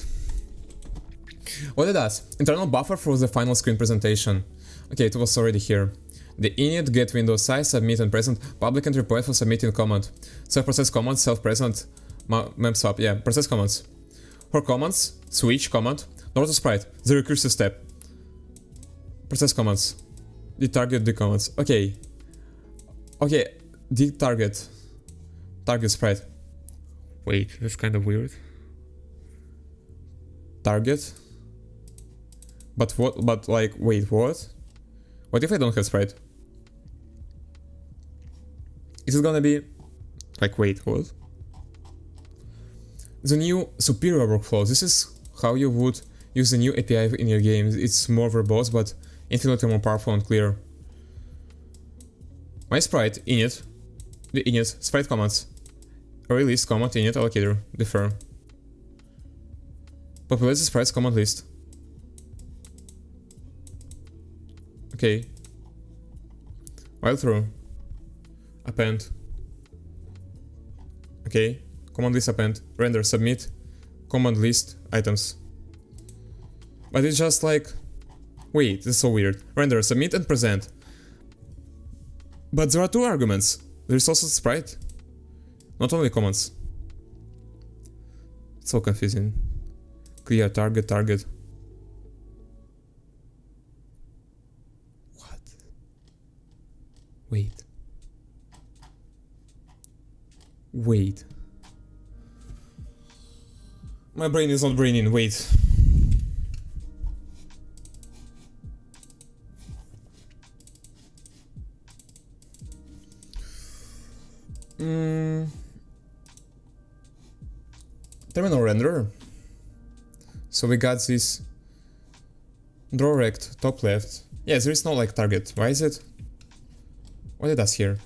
What it does? Internal buffer for the final screen presentation. Okay, it was already here. The init, get window size, submit and present, public entry point for submitting command. Self-process command, self-present, mem swap, yeah, process commands. For commands, switch command, draw to sprite, the recursive step. Process commands. The target, the commands. Okay. Okay, the target. Target sprite. Wait, that's kind of weird. Target. But what? But like, wait, what? What if I don't have sprite? Is it gonna be like, wait, what? The new superior workflow. This is how you would use the new API in your game. It's more verbose, but infinitely more powerful and clear. My sprite init, the init sprite commands. Release command init allocator defer. Populate the sprites command list. Okay. While through. Append. Okay, command list append, render submit, command list items. But it's just like, wait, this is so weird. Render submit and present. But there are two arguments. There is also sprite, not only commands. It's so confusing. Clear target, target. What? Wait. Wait. My brain is not braining, wait. Terminal renderer. So we got this draw rect top left. Yeah, there is no like target. Why is it? What it does here?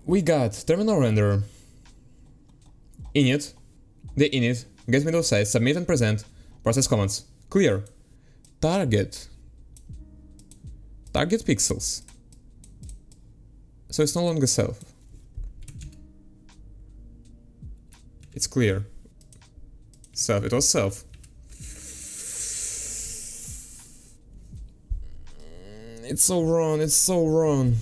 We got terminal renderer, init, the init, get window size, submit and present, process commands, clear, target, target pixels. So it's no longer self. It's clear. Self, it was self. It's so wrong, it's so wrong.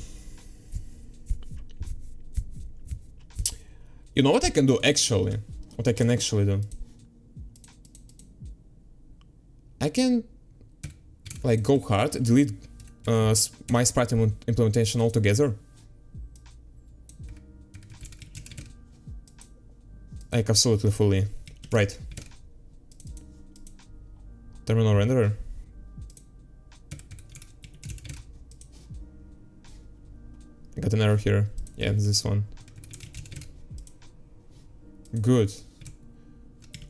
You know what I can do actually? What I can actually do? I can like go hard, delete my sprite implementation altogether. Like absolutely fully. Right. Terminal renderer. I got an error here. Yeah, this one. Good.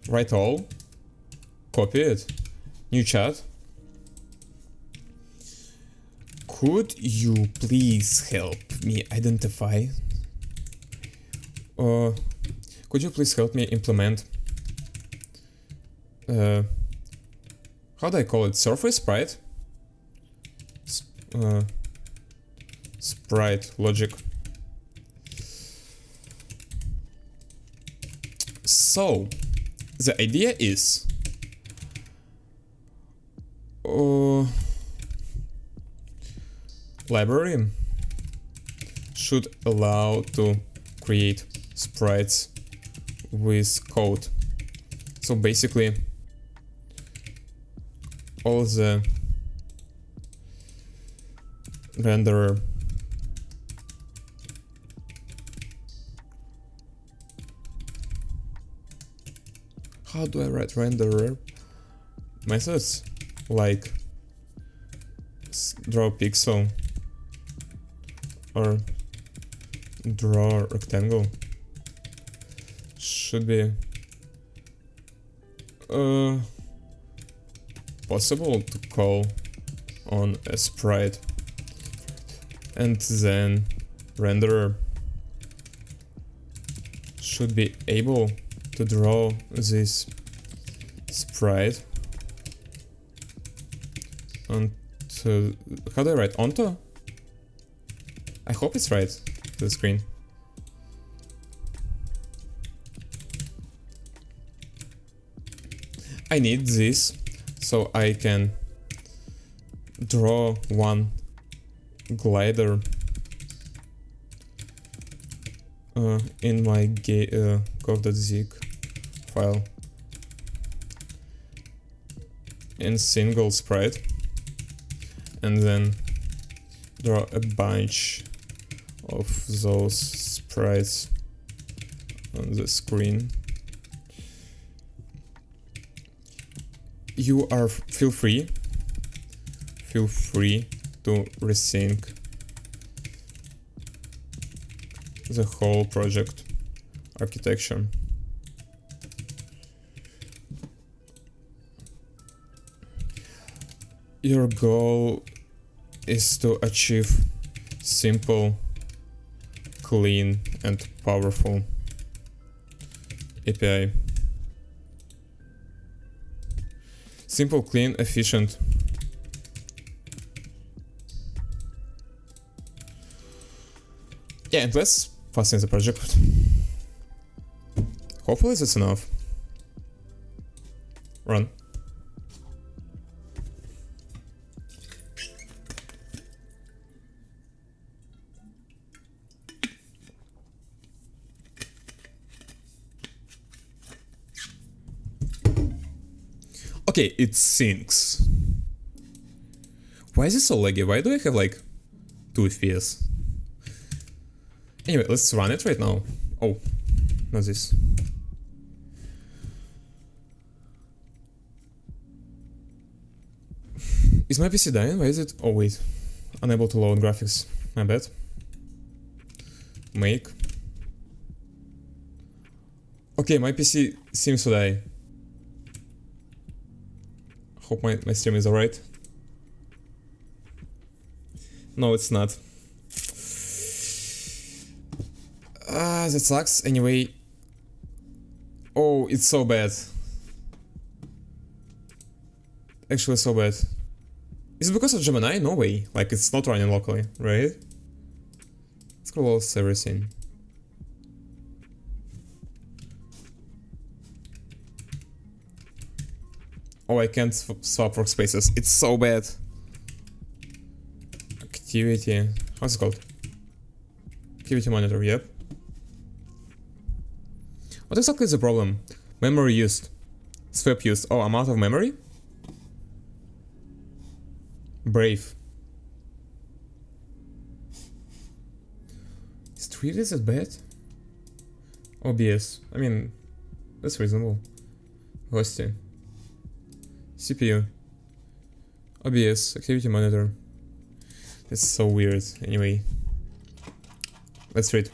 Write all. Copy it. New chat. Could you please help me identify? Could you please help me implement? How do I call it? Surface sprite? Sprite logic. So, the idea is library should allow to create sprites with code. So basically all the renderer how do I write renderer methods like draw pixel or draw rectangle should be possible to call on a sprite, and then renderer should be able to draw this sprite onto, how do I write, onto? I hope it's right to the screen. I need this so I can draw one glider in my gov.zig file in single sprite, and then draw a bunch of those sprites on the screen. You are feel free to resync the whole project architecture. Your goal is to achieve simple, clean, and powerful API. Simple, clean, efficient. Yeah, and let's fasten the project. Hopefully that's enough. Run. Okay, it syncs. Why is it so laggy? Why do I have like 2 FPS? Anyway, let's run it right now. Oh, not this. Is my PC dying? Why is it? Oh wait, unable to load graphics. My bad. Make. Okay, my PC seems to die. Hope my stream is alright. No, it's not. That sucks. Anyway. Oh, it's so bad. Actually, so bad. Is it because of Gemini? No way. Like, it's not running locally, right? Let's close everything. Oh, I can't swap workspaces. It's so bad. Activity. How's it called? Activity monitor, yep. What exactly is the problem? Memory used. Swap used. Oh, I'm out of memory? Brave. Is it really that bad? OBS. I mean, that's reasonable. Hosting. CPU. OBS. Activity monitor. That's so weird. Anyway. Let's read.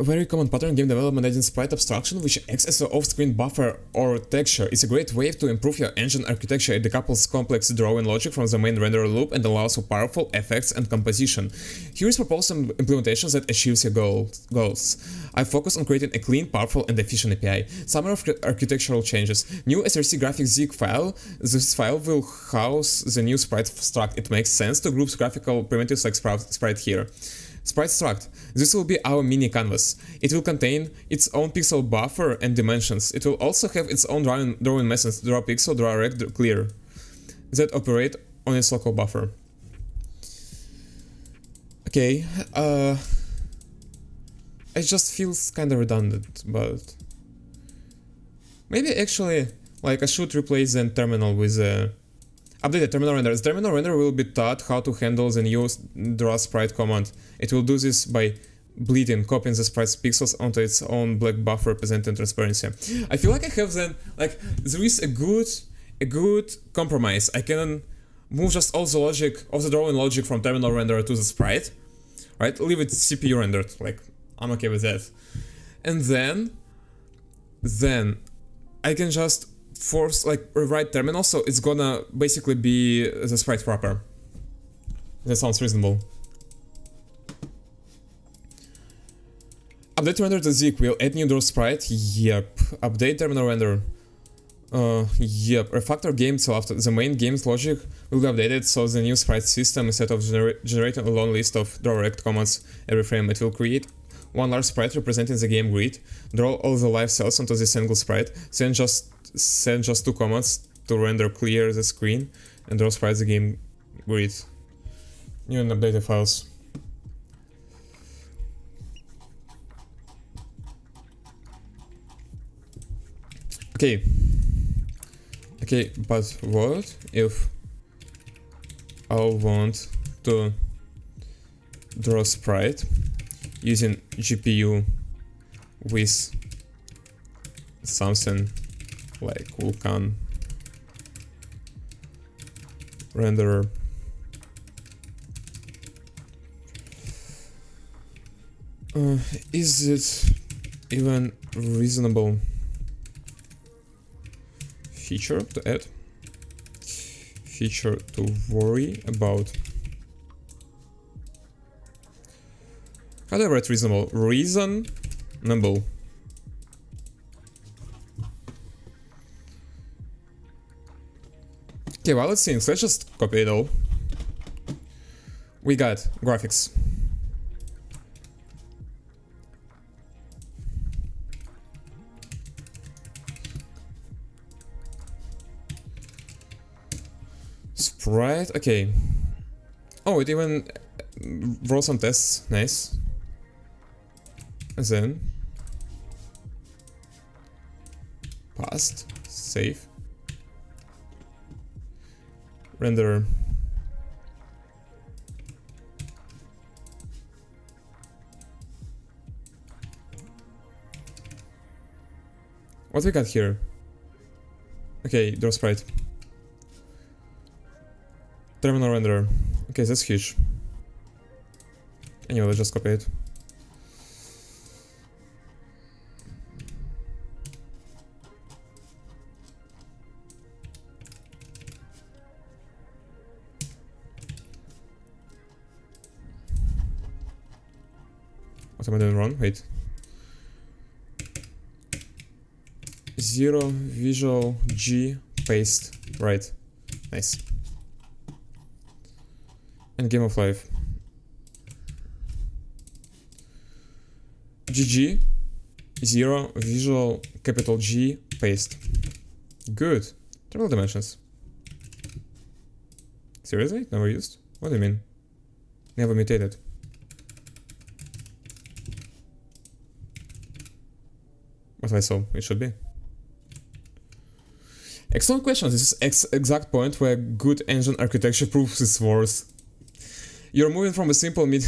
Very common pattern in game development adding sprite abstraction, which acts as an off-screen buffer or texture. It's a great way to improve your engine architecture. It decouples complex drawing logic from the main renderer loop and allows for powerful effects and composition. Here is proposed implementation that achieves your goals. I focus on creating a clean, powerful, and efficient API. Summary of architectural changes. New SRC graphics ZIG file. This file will house the new sprite struct. It makes sense to group graphical primitives like sprite here. Sprite struct. This will be our mini canvas. It will contain its own pixel buffer and dimensions. It will also have its own drawing methods, draw pixel, draw rect, clear, that operate on its local buffer. Okay, it just feels kind of redundant, but maybe actually, like, I should replace the terminal with a updated terminal render. The terminal render will be taught how to handle the new draw sprite command. It will do this by bleeding, copying the sprite's pixels onto its own black buffer representing transparency. I feel like I have then, like, there is a good compromise. I can move just all the logic of the drawing logic from terminal renderer to the sprite, right? Leave it CPU rendered, like, I'm okay with that. And then I can just force, like, rewrite terminal, so it's gonna basically be the sprite proper. That sounds reasonable. Update render to ZIG will add new draw sprite. Yep. Update terminal render. Yep. Refactor game so after the main game's logic will be updated, so the new sprite system, instead of generating a long list of draw rect commands every frame, it will create one large sprite representing the game grid, draw all the live cells onto this single sprite, send just 2 commands to render clear the screen, and draw sprite the game grid. New and updated files. Okay, but what if I want to draw sprite using GPU with something like Vulkan renderer? Is it even reasonable feature to add? Feature to worry about? How do I write reasonable? Reasonable. Okay, well, let's see. Let's just copy it all. We got graphics. Sprite, okay. Oh, it even wrote some tests, nice. And then past, save, render. What we got here? Okay, draw sprite. Terminal renderer. Okay, that's huge. Anyway, let's just copy it. What am I doing wrong? Wait. 0 visual G paste. Right. Nice. And game of life. GG 0 visual capital G paste. Good. Triple dimensions. Seriously? Never used? What do you mean? Never mutated. What I saw, it should be. Excellent question. This is exact point where good engine architecture proves its worth. You're moving from a simple mid.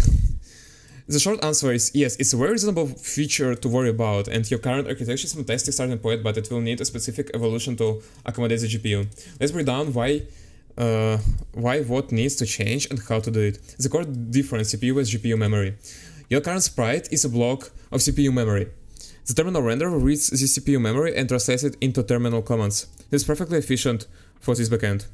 The short answer is yes, it's a very reasonable feature to worry about, and your current architecture is a fantastic starting point, but it will need a specific evolution to accommodate the GPU. Let's break down why what needs to change and how to do it. The core difference CPU is GPU memory. Your current sprite is a block of CPU memory. The terminal renderer reads the CPU memory and translates it into terminal commands. This is perfectly efficient for this backend.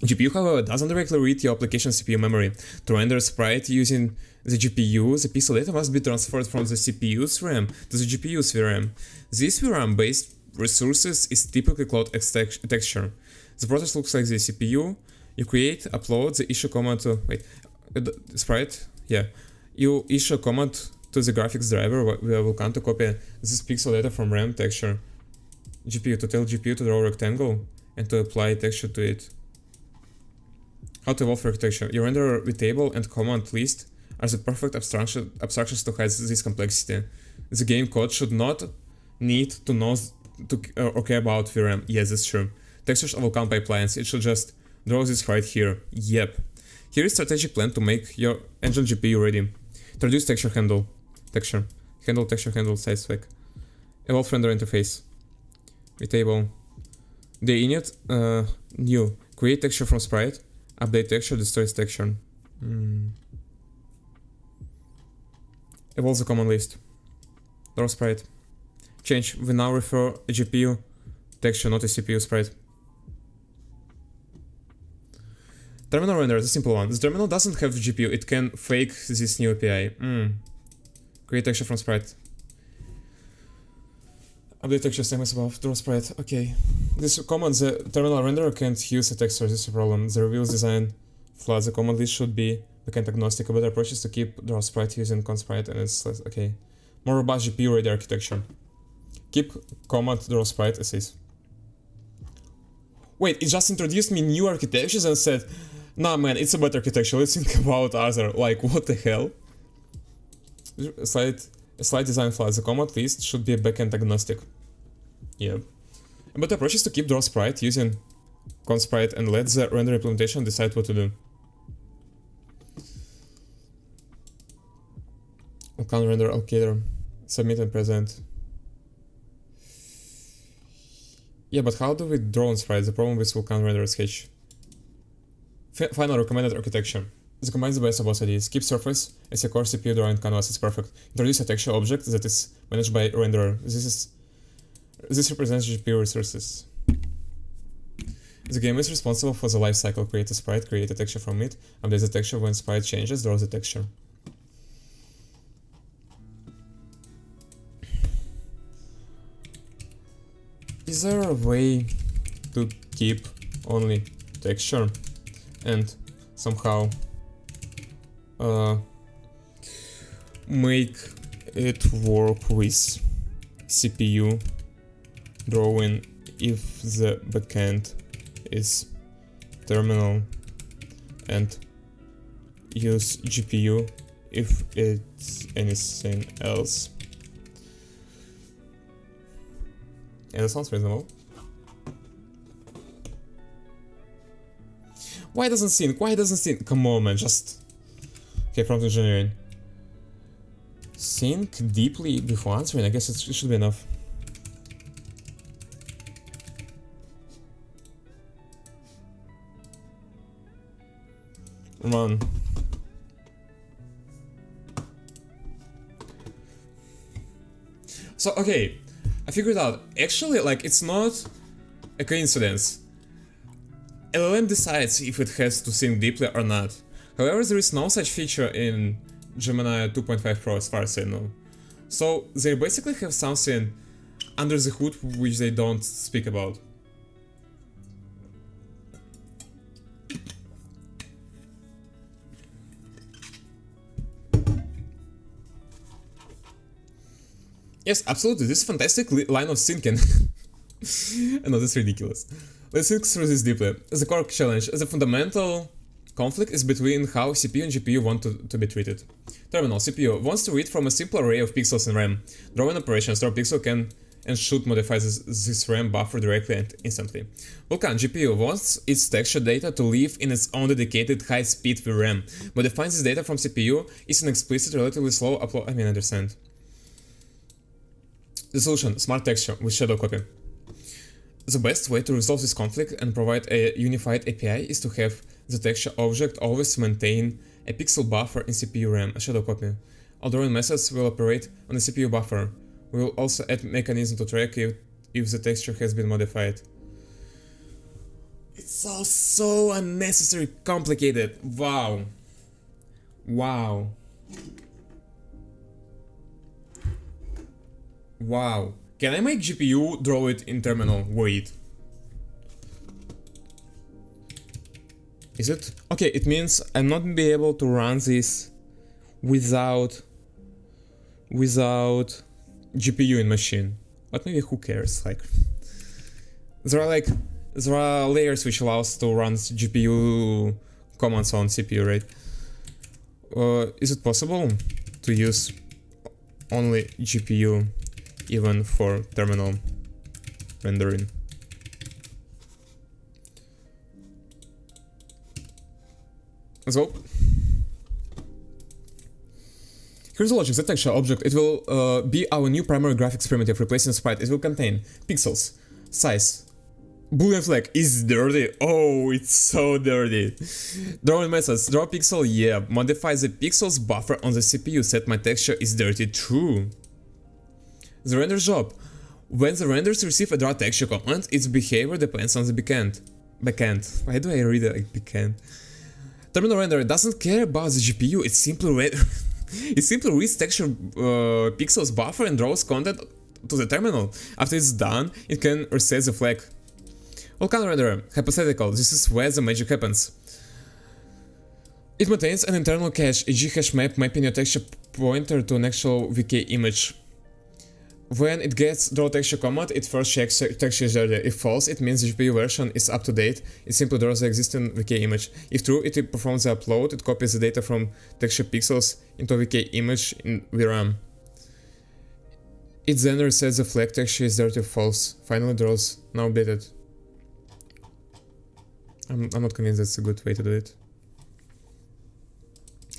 GPU, however, doesn't directly read your application CPU memory. To render a sprite using the GPU, the pixel data must be transferred from the CPU's RAM to the GPU's VRAM. This VRAM-based resources is typically called a texture. The process looks like the CPU. You create, upload the issue command to sprite. Yeah, you issue a command to the graphics driver where will come to copy this pixel data from RAM texture GPU to tell GPU to draw a rectangle and to apply texture to it. How to evolve architecture. Your renderer with table and command list are the perfect abstractions to hide this complexity. The game code should not need to know or care about VRAM. Yes, that's true. Textures will come by appliance. It should just draw this right here. Yep. Here is strategic plan to make your engine GPU ready. Introduce texture handle. Texture handle size spec. Evolve render interface. With table. The init new. Create texture from sprite. Update texture, destroys texture. Evolve the command list. Draw sprite. Change. We now refer a GPU texture, not a CPU sprite. Terminal render is a simple one. This terminal doesn't have GPU, it can fake this new API. Create texture from sprite. Update texture, same as above. Draw sprite. Okay. This command, the terminal renderer can't use a texture, this is a problem. The reveals design flaw. The command list should be backend agnostic. A better approach is to keep draw sprite using consprite and it's less, okay. More robust GPU ready architecture. Keep command draw sprite as is. Wait, it just introduced me new architectures and said, nah man, it's a better architecture, let's think about other, like what the hell? A slight design flaw. The command list should be backend agnostic. Yeah. A better approach is to keep draw sprite using consprite and let the render implementation decide what to do. Account render allocator. Submit and present. Yeah, but how do we draw on sprite? The problem with vulkan render sketch. Final recommended architecture. This combines the best of both ideas. Keep surface as a core CPU drawing canvas is perfect. Introduce a texture object that is managed by renderer. This represents GPU resources. The game is responsible for the life cycle. Create a sprite, create a texture from it, update the texture when sprite changes, draw the texture. Is there a way to keep only texture and somehow make it work with CPU drawing if the backend is terminal, and use GPU if it's anything else. Yeah, that sounds reasonable. Why doesn't sync? Why doesn't sync? Come on, man, just... Okay, prompt engineering. Think deeply before answering, I guess it should be enough. Run. So, okay, I figured out, actually, like, it's not a coincidence. LLM decides if it has to think deeply or not. However, there is no such feature in Gemini 2.5 Pro as far as I know. So, they basically have something under the hood which they don't speak about. Yes, absolutely, this is fantastic line of thinking. No, that's ridiculous. Let's think through this deeply. The core challenge, the fundamental conflict is between how CPU and GPU want to be treated. Terminal, CPU wants to read from a simple array of pixels in RAM. Draw an operation, store pixel can and should modify this RAM buffer directly and instantly. Vulkan, GPU wants its texture data to live in its own dedicated high-speed VRAM. Modifying this data from CPU is an explicit, relatively slow upload. I understand. The solution, smart texture with shadow copy. The best way to resolve this conflict and provide a unified API is to have the texture object always maintain a pixel buffer in CPU RAM, a shadow copy. All drawing methods will operate on the CPU buffer. We will also add mechanism to track if the texture has been modified. It's all so unnecessary complicated. Wow. Wow. Wow. Can I make GPU draw it in terminal? Wait. Is it? Okay, it means I'm not be able to run this without GPU in machine. But maybe who cares? Like, there are layers which allows to run GPU commands on CPU, right? Is it possible to use only GPU even for terminal rendering? Let's go. Here's the logic, the texture object, it will be our new primary graphics primitive, replacing sprite. It will contain pixels, size, boolean flag is dirty, oh, it's so dirty. Drawing methods, draw pixel, yeah, modify the pixels buffer on the CPU, set my texture is dirty, true. The render job, when the renders receive a draw texture command, its behavior depends on the backend. Why do I read it like backend? Terminal render doesn't care about the GPU, it simply reads texture pixels buffer and draws content to the terminal. After it's done, it can reset the flag. Vulkan renderer, hypothetical, this is where the magic happens. It maintains an internal cache, a G hash map mapping your texture pointer to an actual VK image. When it gets draw texture command, it first checks texture is dirty. If false, it means the GPU version is up to date. It simply draws the existing VK image. If true, it performs the upload. It copies the data from texture pixels into a VK image in VRAM. It then resets the flag texture is dirty or false. Finally draws now updated. I'm not convinced that's a good way to do it.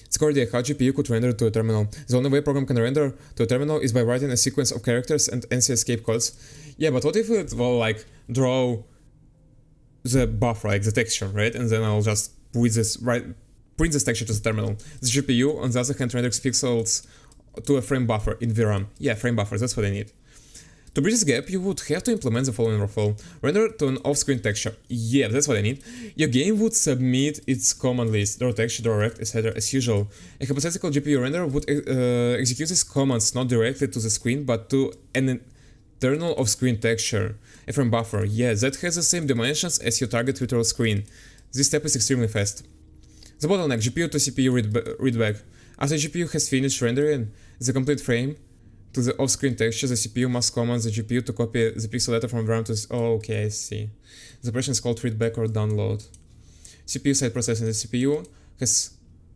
It's core idea how GPU could render to a terminal. The only way a program can render to a terminal is by writing a sequence of characters and NC escape codes. Yeah, but what if it will like draw the buffer, like the texture, right? And then I'll just print this texture to the terminal. The GPU, on the other hand, renders pixels to a frame buffer in VRAM. Yeah, frame buffer, that's what I need. To bridge this gap, you would have to implement the following workflow. Render to an off-screen texture. Yeah, that's what I need. Your game would submit its command list, draw texture, draw rect, etc. as usual. A hypothetical GPU renderer would execute these commands not directly to the screen, but to an internal off-screen texture, a frame buffer. Yeah, that has the same dimensions as your target virtual screen. This step is extremely fast. The bottleneck, GPU to CPU readback. After GPU has finished rendering the complete frame to the off-screen texture, the CPU must command the GPU to copy the pixel data from RAM to... Oh, okay, I see. The operation is called readback or download. CPU side processing. The CPU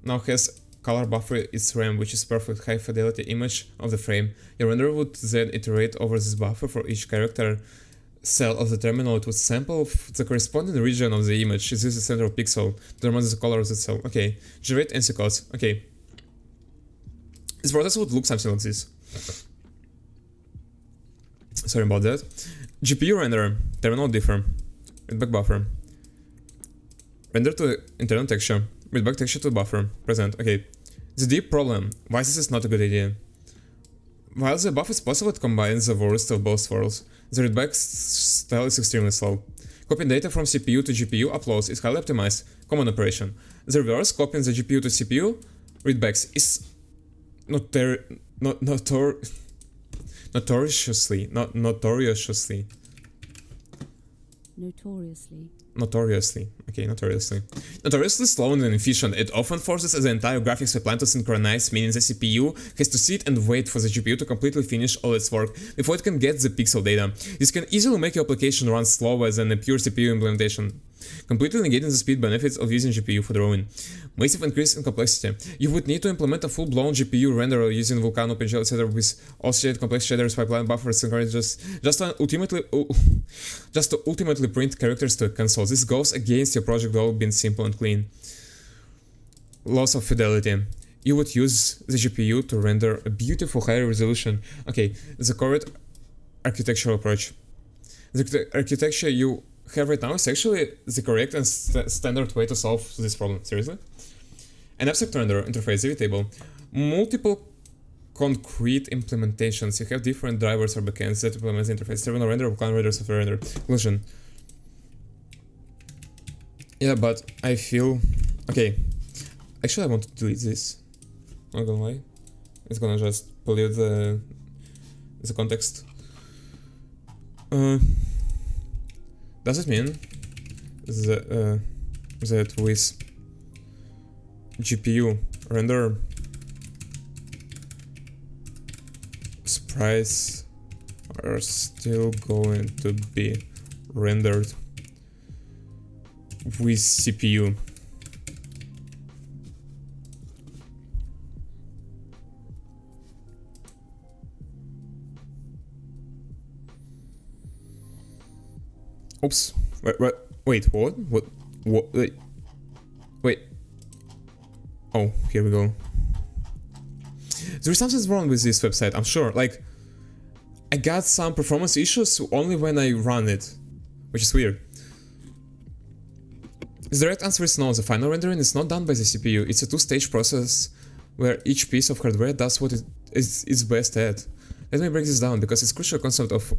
now has color buffer its RAM, which is perfect high fidelity image of the frame. Your renderer would then iterate over this buffer for each character cell of the terminal. It would sample the corresponding region of the image. This is the center of pixel, determines the color of the cell. Okay, generate NC codes. Okay. This process would look something like this. Sorry about that. GPU renderer, terminal differ, readback buffer. Render to internal texture, readback texture to buffer, present. Okay. The deep problem, why this is not a good idea. While the buff is possible, it combines the worst of both worlds. The readback style is extremely slow. Copying data from CPU to GPU uploads is highly optimized, common operation. The reverse, copying the GPU to CPU readbacks, is notoriously slow and inefficient. It often forces the entire graphics pipeline to synchronize, meaning the CPU has to sit and wait for the GPU to completely finish all its work before it can get the pixel data. This can easily make your application run slower than a pure CPU implementation, completely negating the speed benefits of using GPU for drawing. Massive increase in complexity. You would need to implement a full-blown GPU renderer using Vulkan, OpenGL, etc. with associated complex shaders, pipeline buffers, synchronized just to ultimately print characters to a console. This goes against your project goal being simple and clean. Loss of fidelity. You would use the GPU to render a beautiful higher resolution. Okay, the correct architectural approach. The architecture you have right now is actually the correct and standard way to solve this problem. Seriously? An abstract render interface, ZIG table. Multiple concrete implementations. You have different drivers or backends that implement the interface. Terminal render, client render, software render. Conclusion. Yeah, but I feel... Okay. Actually, I want to delete this. Not gonna lie. It's gonna just pollute the context. Does it mean that with GPU render sprites are still going to be rendered with CPU? Oops. Wait, what? Wait. Oh, here we go. There's something wrong with this website, I'm sure. Like, I got some performance issues only when I run it, which is weird. The direct answer is no. The final rendering is not done by the CPU. It's a two-stage process where each piece of hardware does what it is best at. Let me break this down because it's a crucial concept of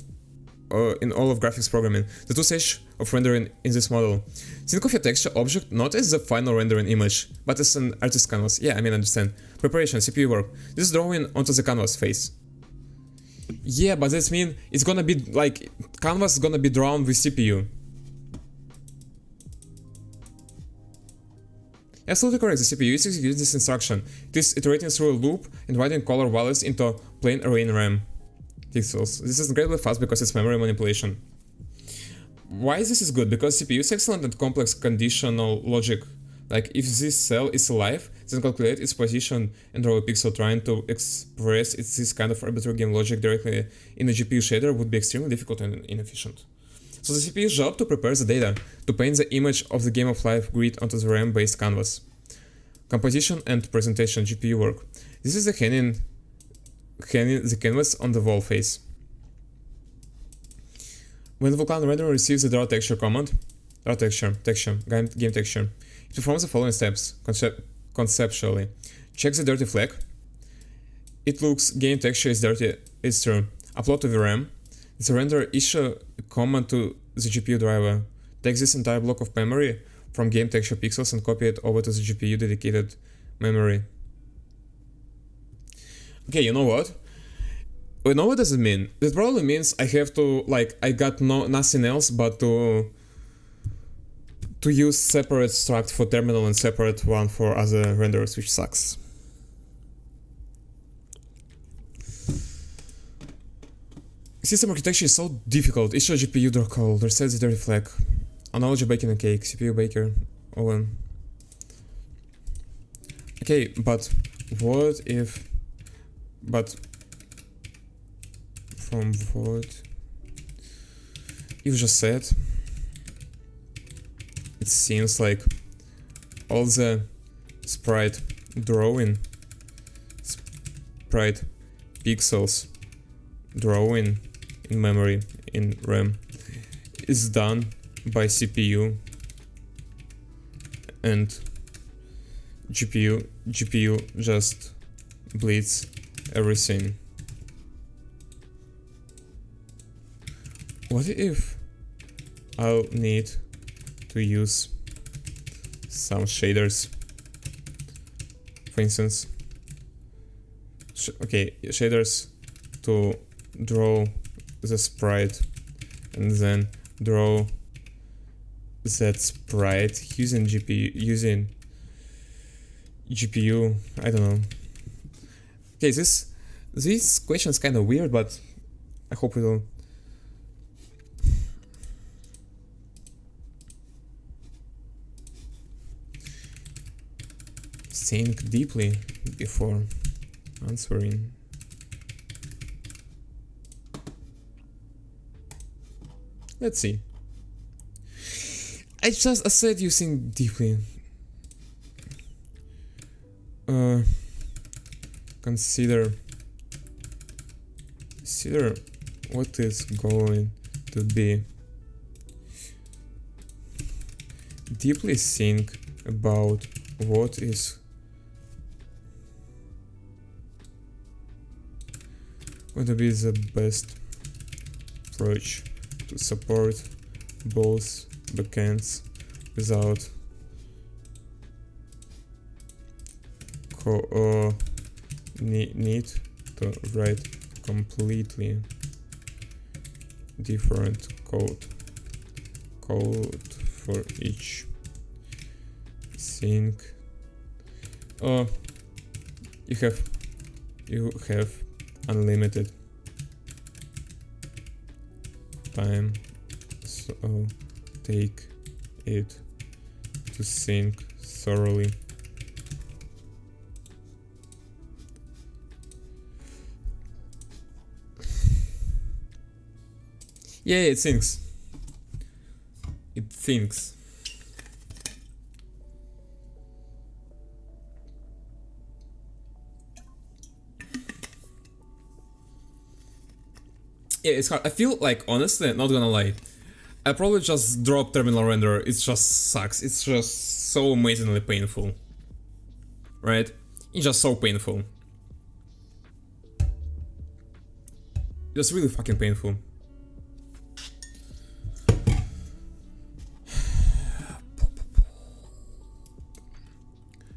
in all of graphics programming, the two stages of rendering in this model. Think of your texture object not as the final rendering image, but as an artist canvas. Yeah, I mean, understand. Preparation, CPU work. This is drawing onto the canvas face. Yeah, but that means it's gonna be like, canvas is gonna be drawn with CPU. Absolutely correct, the CPU is executing this instruction. It is iterating through a loop and writing color values into plain array in RAM pixels. This is incredibly fast because it's memory manipulation. Why this is good? Because CPU is excellent at complex conditional logic. Like, if this cell is alive, then calculate its position and draw a pixel. Trying to express this kind of arbitrary game logic directly in a GPU shader would be extremely difficult and inefficient. So the CPU's job to prepare the data, to paint the image of the game of life grid onto the RAM-based canvas. Composition and presentation, GPU work. This is the hanging the canvas on the wall face. When the Vulkan renderer receives the draw texture command, draw texture, game texture, it performs the following steps conceptually. Check the dirty flag. It looks game texture is dirty, it's true. Upload to VRAM. The renderer issue a command to the GPU driver. Take this entire block of memory from game texture pixels and copy it over to the GPU dedicated memory. Okay, you know what? You know what does it mean? It probably means I have to, like, I got nothing else but to use separate struct for terminal and separate one for other renders, which sucks. System architecture is so difficult. Issue GPU draw call, reset the dirty flag. Analogy baking a cake, CPU baker, oven. Okay, but what if... But... From what... You just said... It seems like all the sprite drawing, sprite pixels drawing in memory, in RAM, is done by CPU and GPU just bleeds everything. What if I'll need to use some shaders, for instance, shaders to draw the sprite and then draw that sprite using GPU, I don't know. Okay, this question is kind of weird, but I hope it will. Think deeply before answering. Let's see. I said you think deeply. Consider what is going to be. Deeply think about what is going to be the best approach to support both backends without need to write completely different code for each thing. You have unlimited time, so take it to think thoroughly. Yeah, it thinks. It thinks. Yeah, it's hard. I feel like, honestly, not gonna lie, I probably just drop terminal render. It just sucks. It's just so amazingly painful. Right? It's just so painful. It's really fucking painful.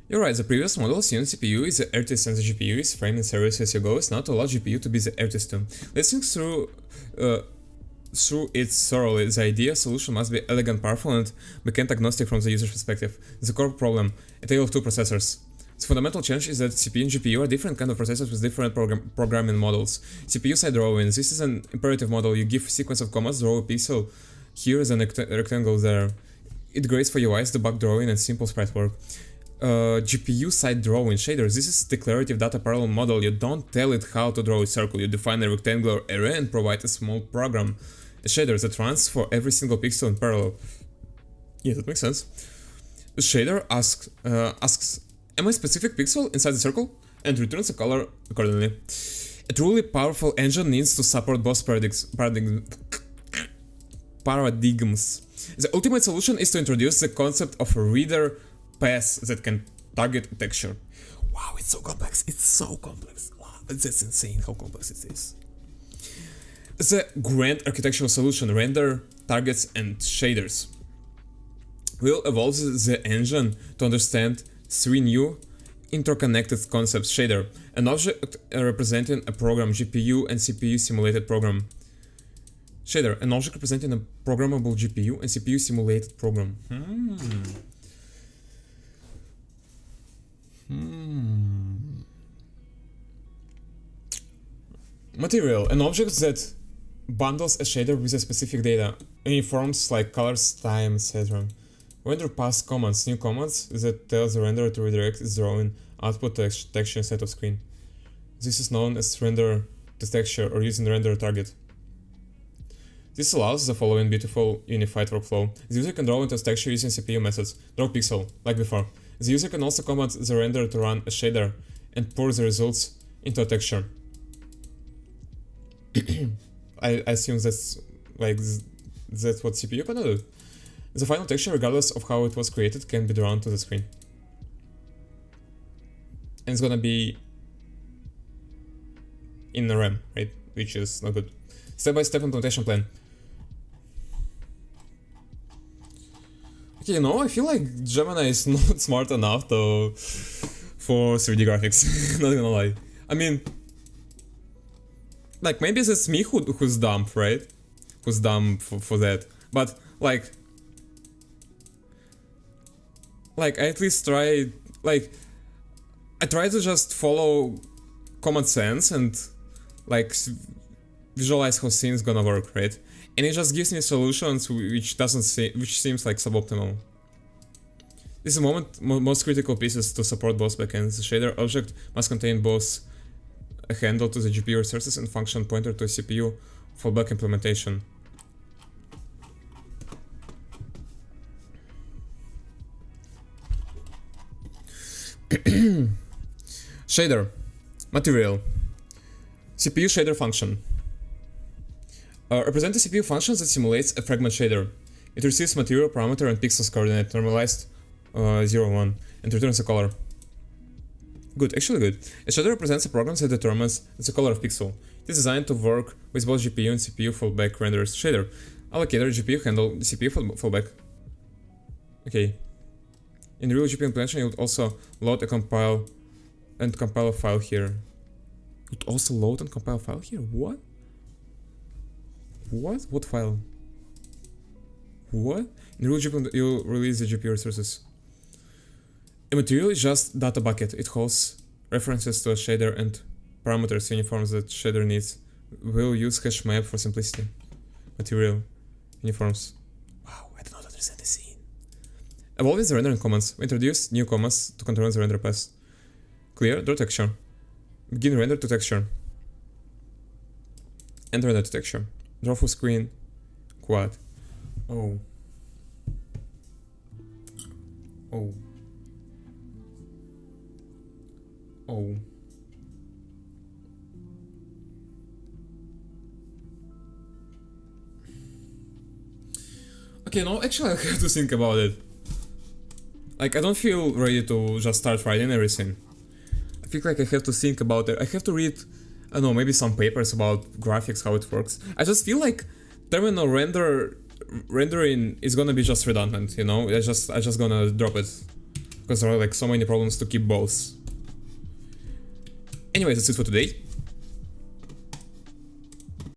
You're right, the previous model assumed CPU is the artist and the GPU is framing service as you go. It's not to allow GPU to be the artist too. Let's think through it thoroughly. The idea solution must be elegant, powerful, and backend agnostic from the user's perspective. The core problem, a tale of two processors. The fundamental change is that CPU and GPU are different kind of processors with different programming models. CPU side drawing. This is an imperative model. You give a sequence of commands, draw a pixel here, then a rectangle there. It grades for UIs, debug drawing, and simple sprite work. GPU side drawing shaders. This is declarative data parallel model. You don't tell it how to draw a circle. You define a rectangular array and provide a small program, a shader that runs for every single pixel in parallel. Yeah, that makes sense. The shader asks am I a specific pixel inside the circle, and returns a color accordingly. A truly powerful engine needs to support both paradigms. The ultimate solution is to introduce the concept of a reader path that can target a texture. Wow, it's so complex. It's so complex. Wow, that's insane how complex it is. The grand architectural solution, render, targets, and shaders, will evolve the engine to understand three new interconnected concepts. Shader, an object representing a program, GPU and CPU simulated program. Shader, an object representing a programmable GPU and CPU simulated program. Material, an object that bundles a shader with a specific data in forms like colors, time, etc. Render pass commands, new commands that tells the renderer to redirect its drawing output to texture instead of screen. This is known as render to texture or using render target. This allows the following beautiful unified workflow. The user can draw into a texture using CPU methods, draw pixel, like before. The user can also command the renderer to run a shader and pour the results into a texture. I assume that's like that's what CPU can do. The final texture, regardless of how it was created, can be drawn to the screen. And it's gonna be in the RAM, right? Which is not good. Step-by-step implementation plan. Okay, you know, I feel like Gemini is not smart enough to for 3D graphics. Not gonna lie. I mean, like maybe it's me who's dumb, right? Who's dumb for that. But like I at least try, like I try to just follow common sense and like visualize how scene's gonna work, right? And it just gives me solutions which seems like suboptimal. This is the most critical pieces to support both backends. The shader object must contain both a handle to the GPU resources and function pointer to CPU for back implementation. Shader material CPU shader function. Represent the CPU function that simulates a fragment shader. It receives material parameter and pixels coordinate normalized 0, 1 and returns a color. Good, actually good. A shader represents a program that determines the color of pixel. It is designed to work with both GPU and CPU fallback renders. Shader allocator GPU handle CPU fallback. Okay. In real GPU implementation, you would also load a compile a file here. You'd also load and compile a file here? What? What? What file? What? In real GPU, you release the GPU resources. A material is just data bucket. It holds references to a shader and parameters uniforms that shader needs. We'll use hash map for simplicity. Material uniforms. Wow, I do not understand the scene. Evolving the rendering commands. We introduce new commands to control the render path. Clear, draw texture. Begin render to texture. End render to texture. Draw full screen. Quad. Oh. Oh. Oh. Okay, no, actually I have to think about it. Like, I don't feel ready to just start writing everything. I feel like I have to think about it. I have to read, I don't know, maybe some papers about graphics, how it works. I just feel like terminal rendering is gonna be just redundant, you know? I just gonna drop it. Because there are like so many problems to keep both. Anyways, that's it for today.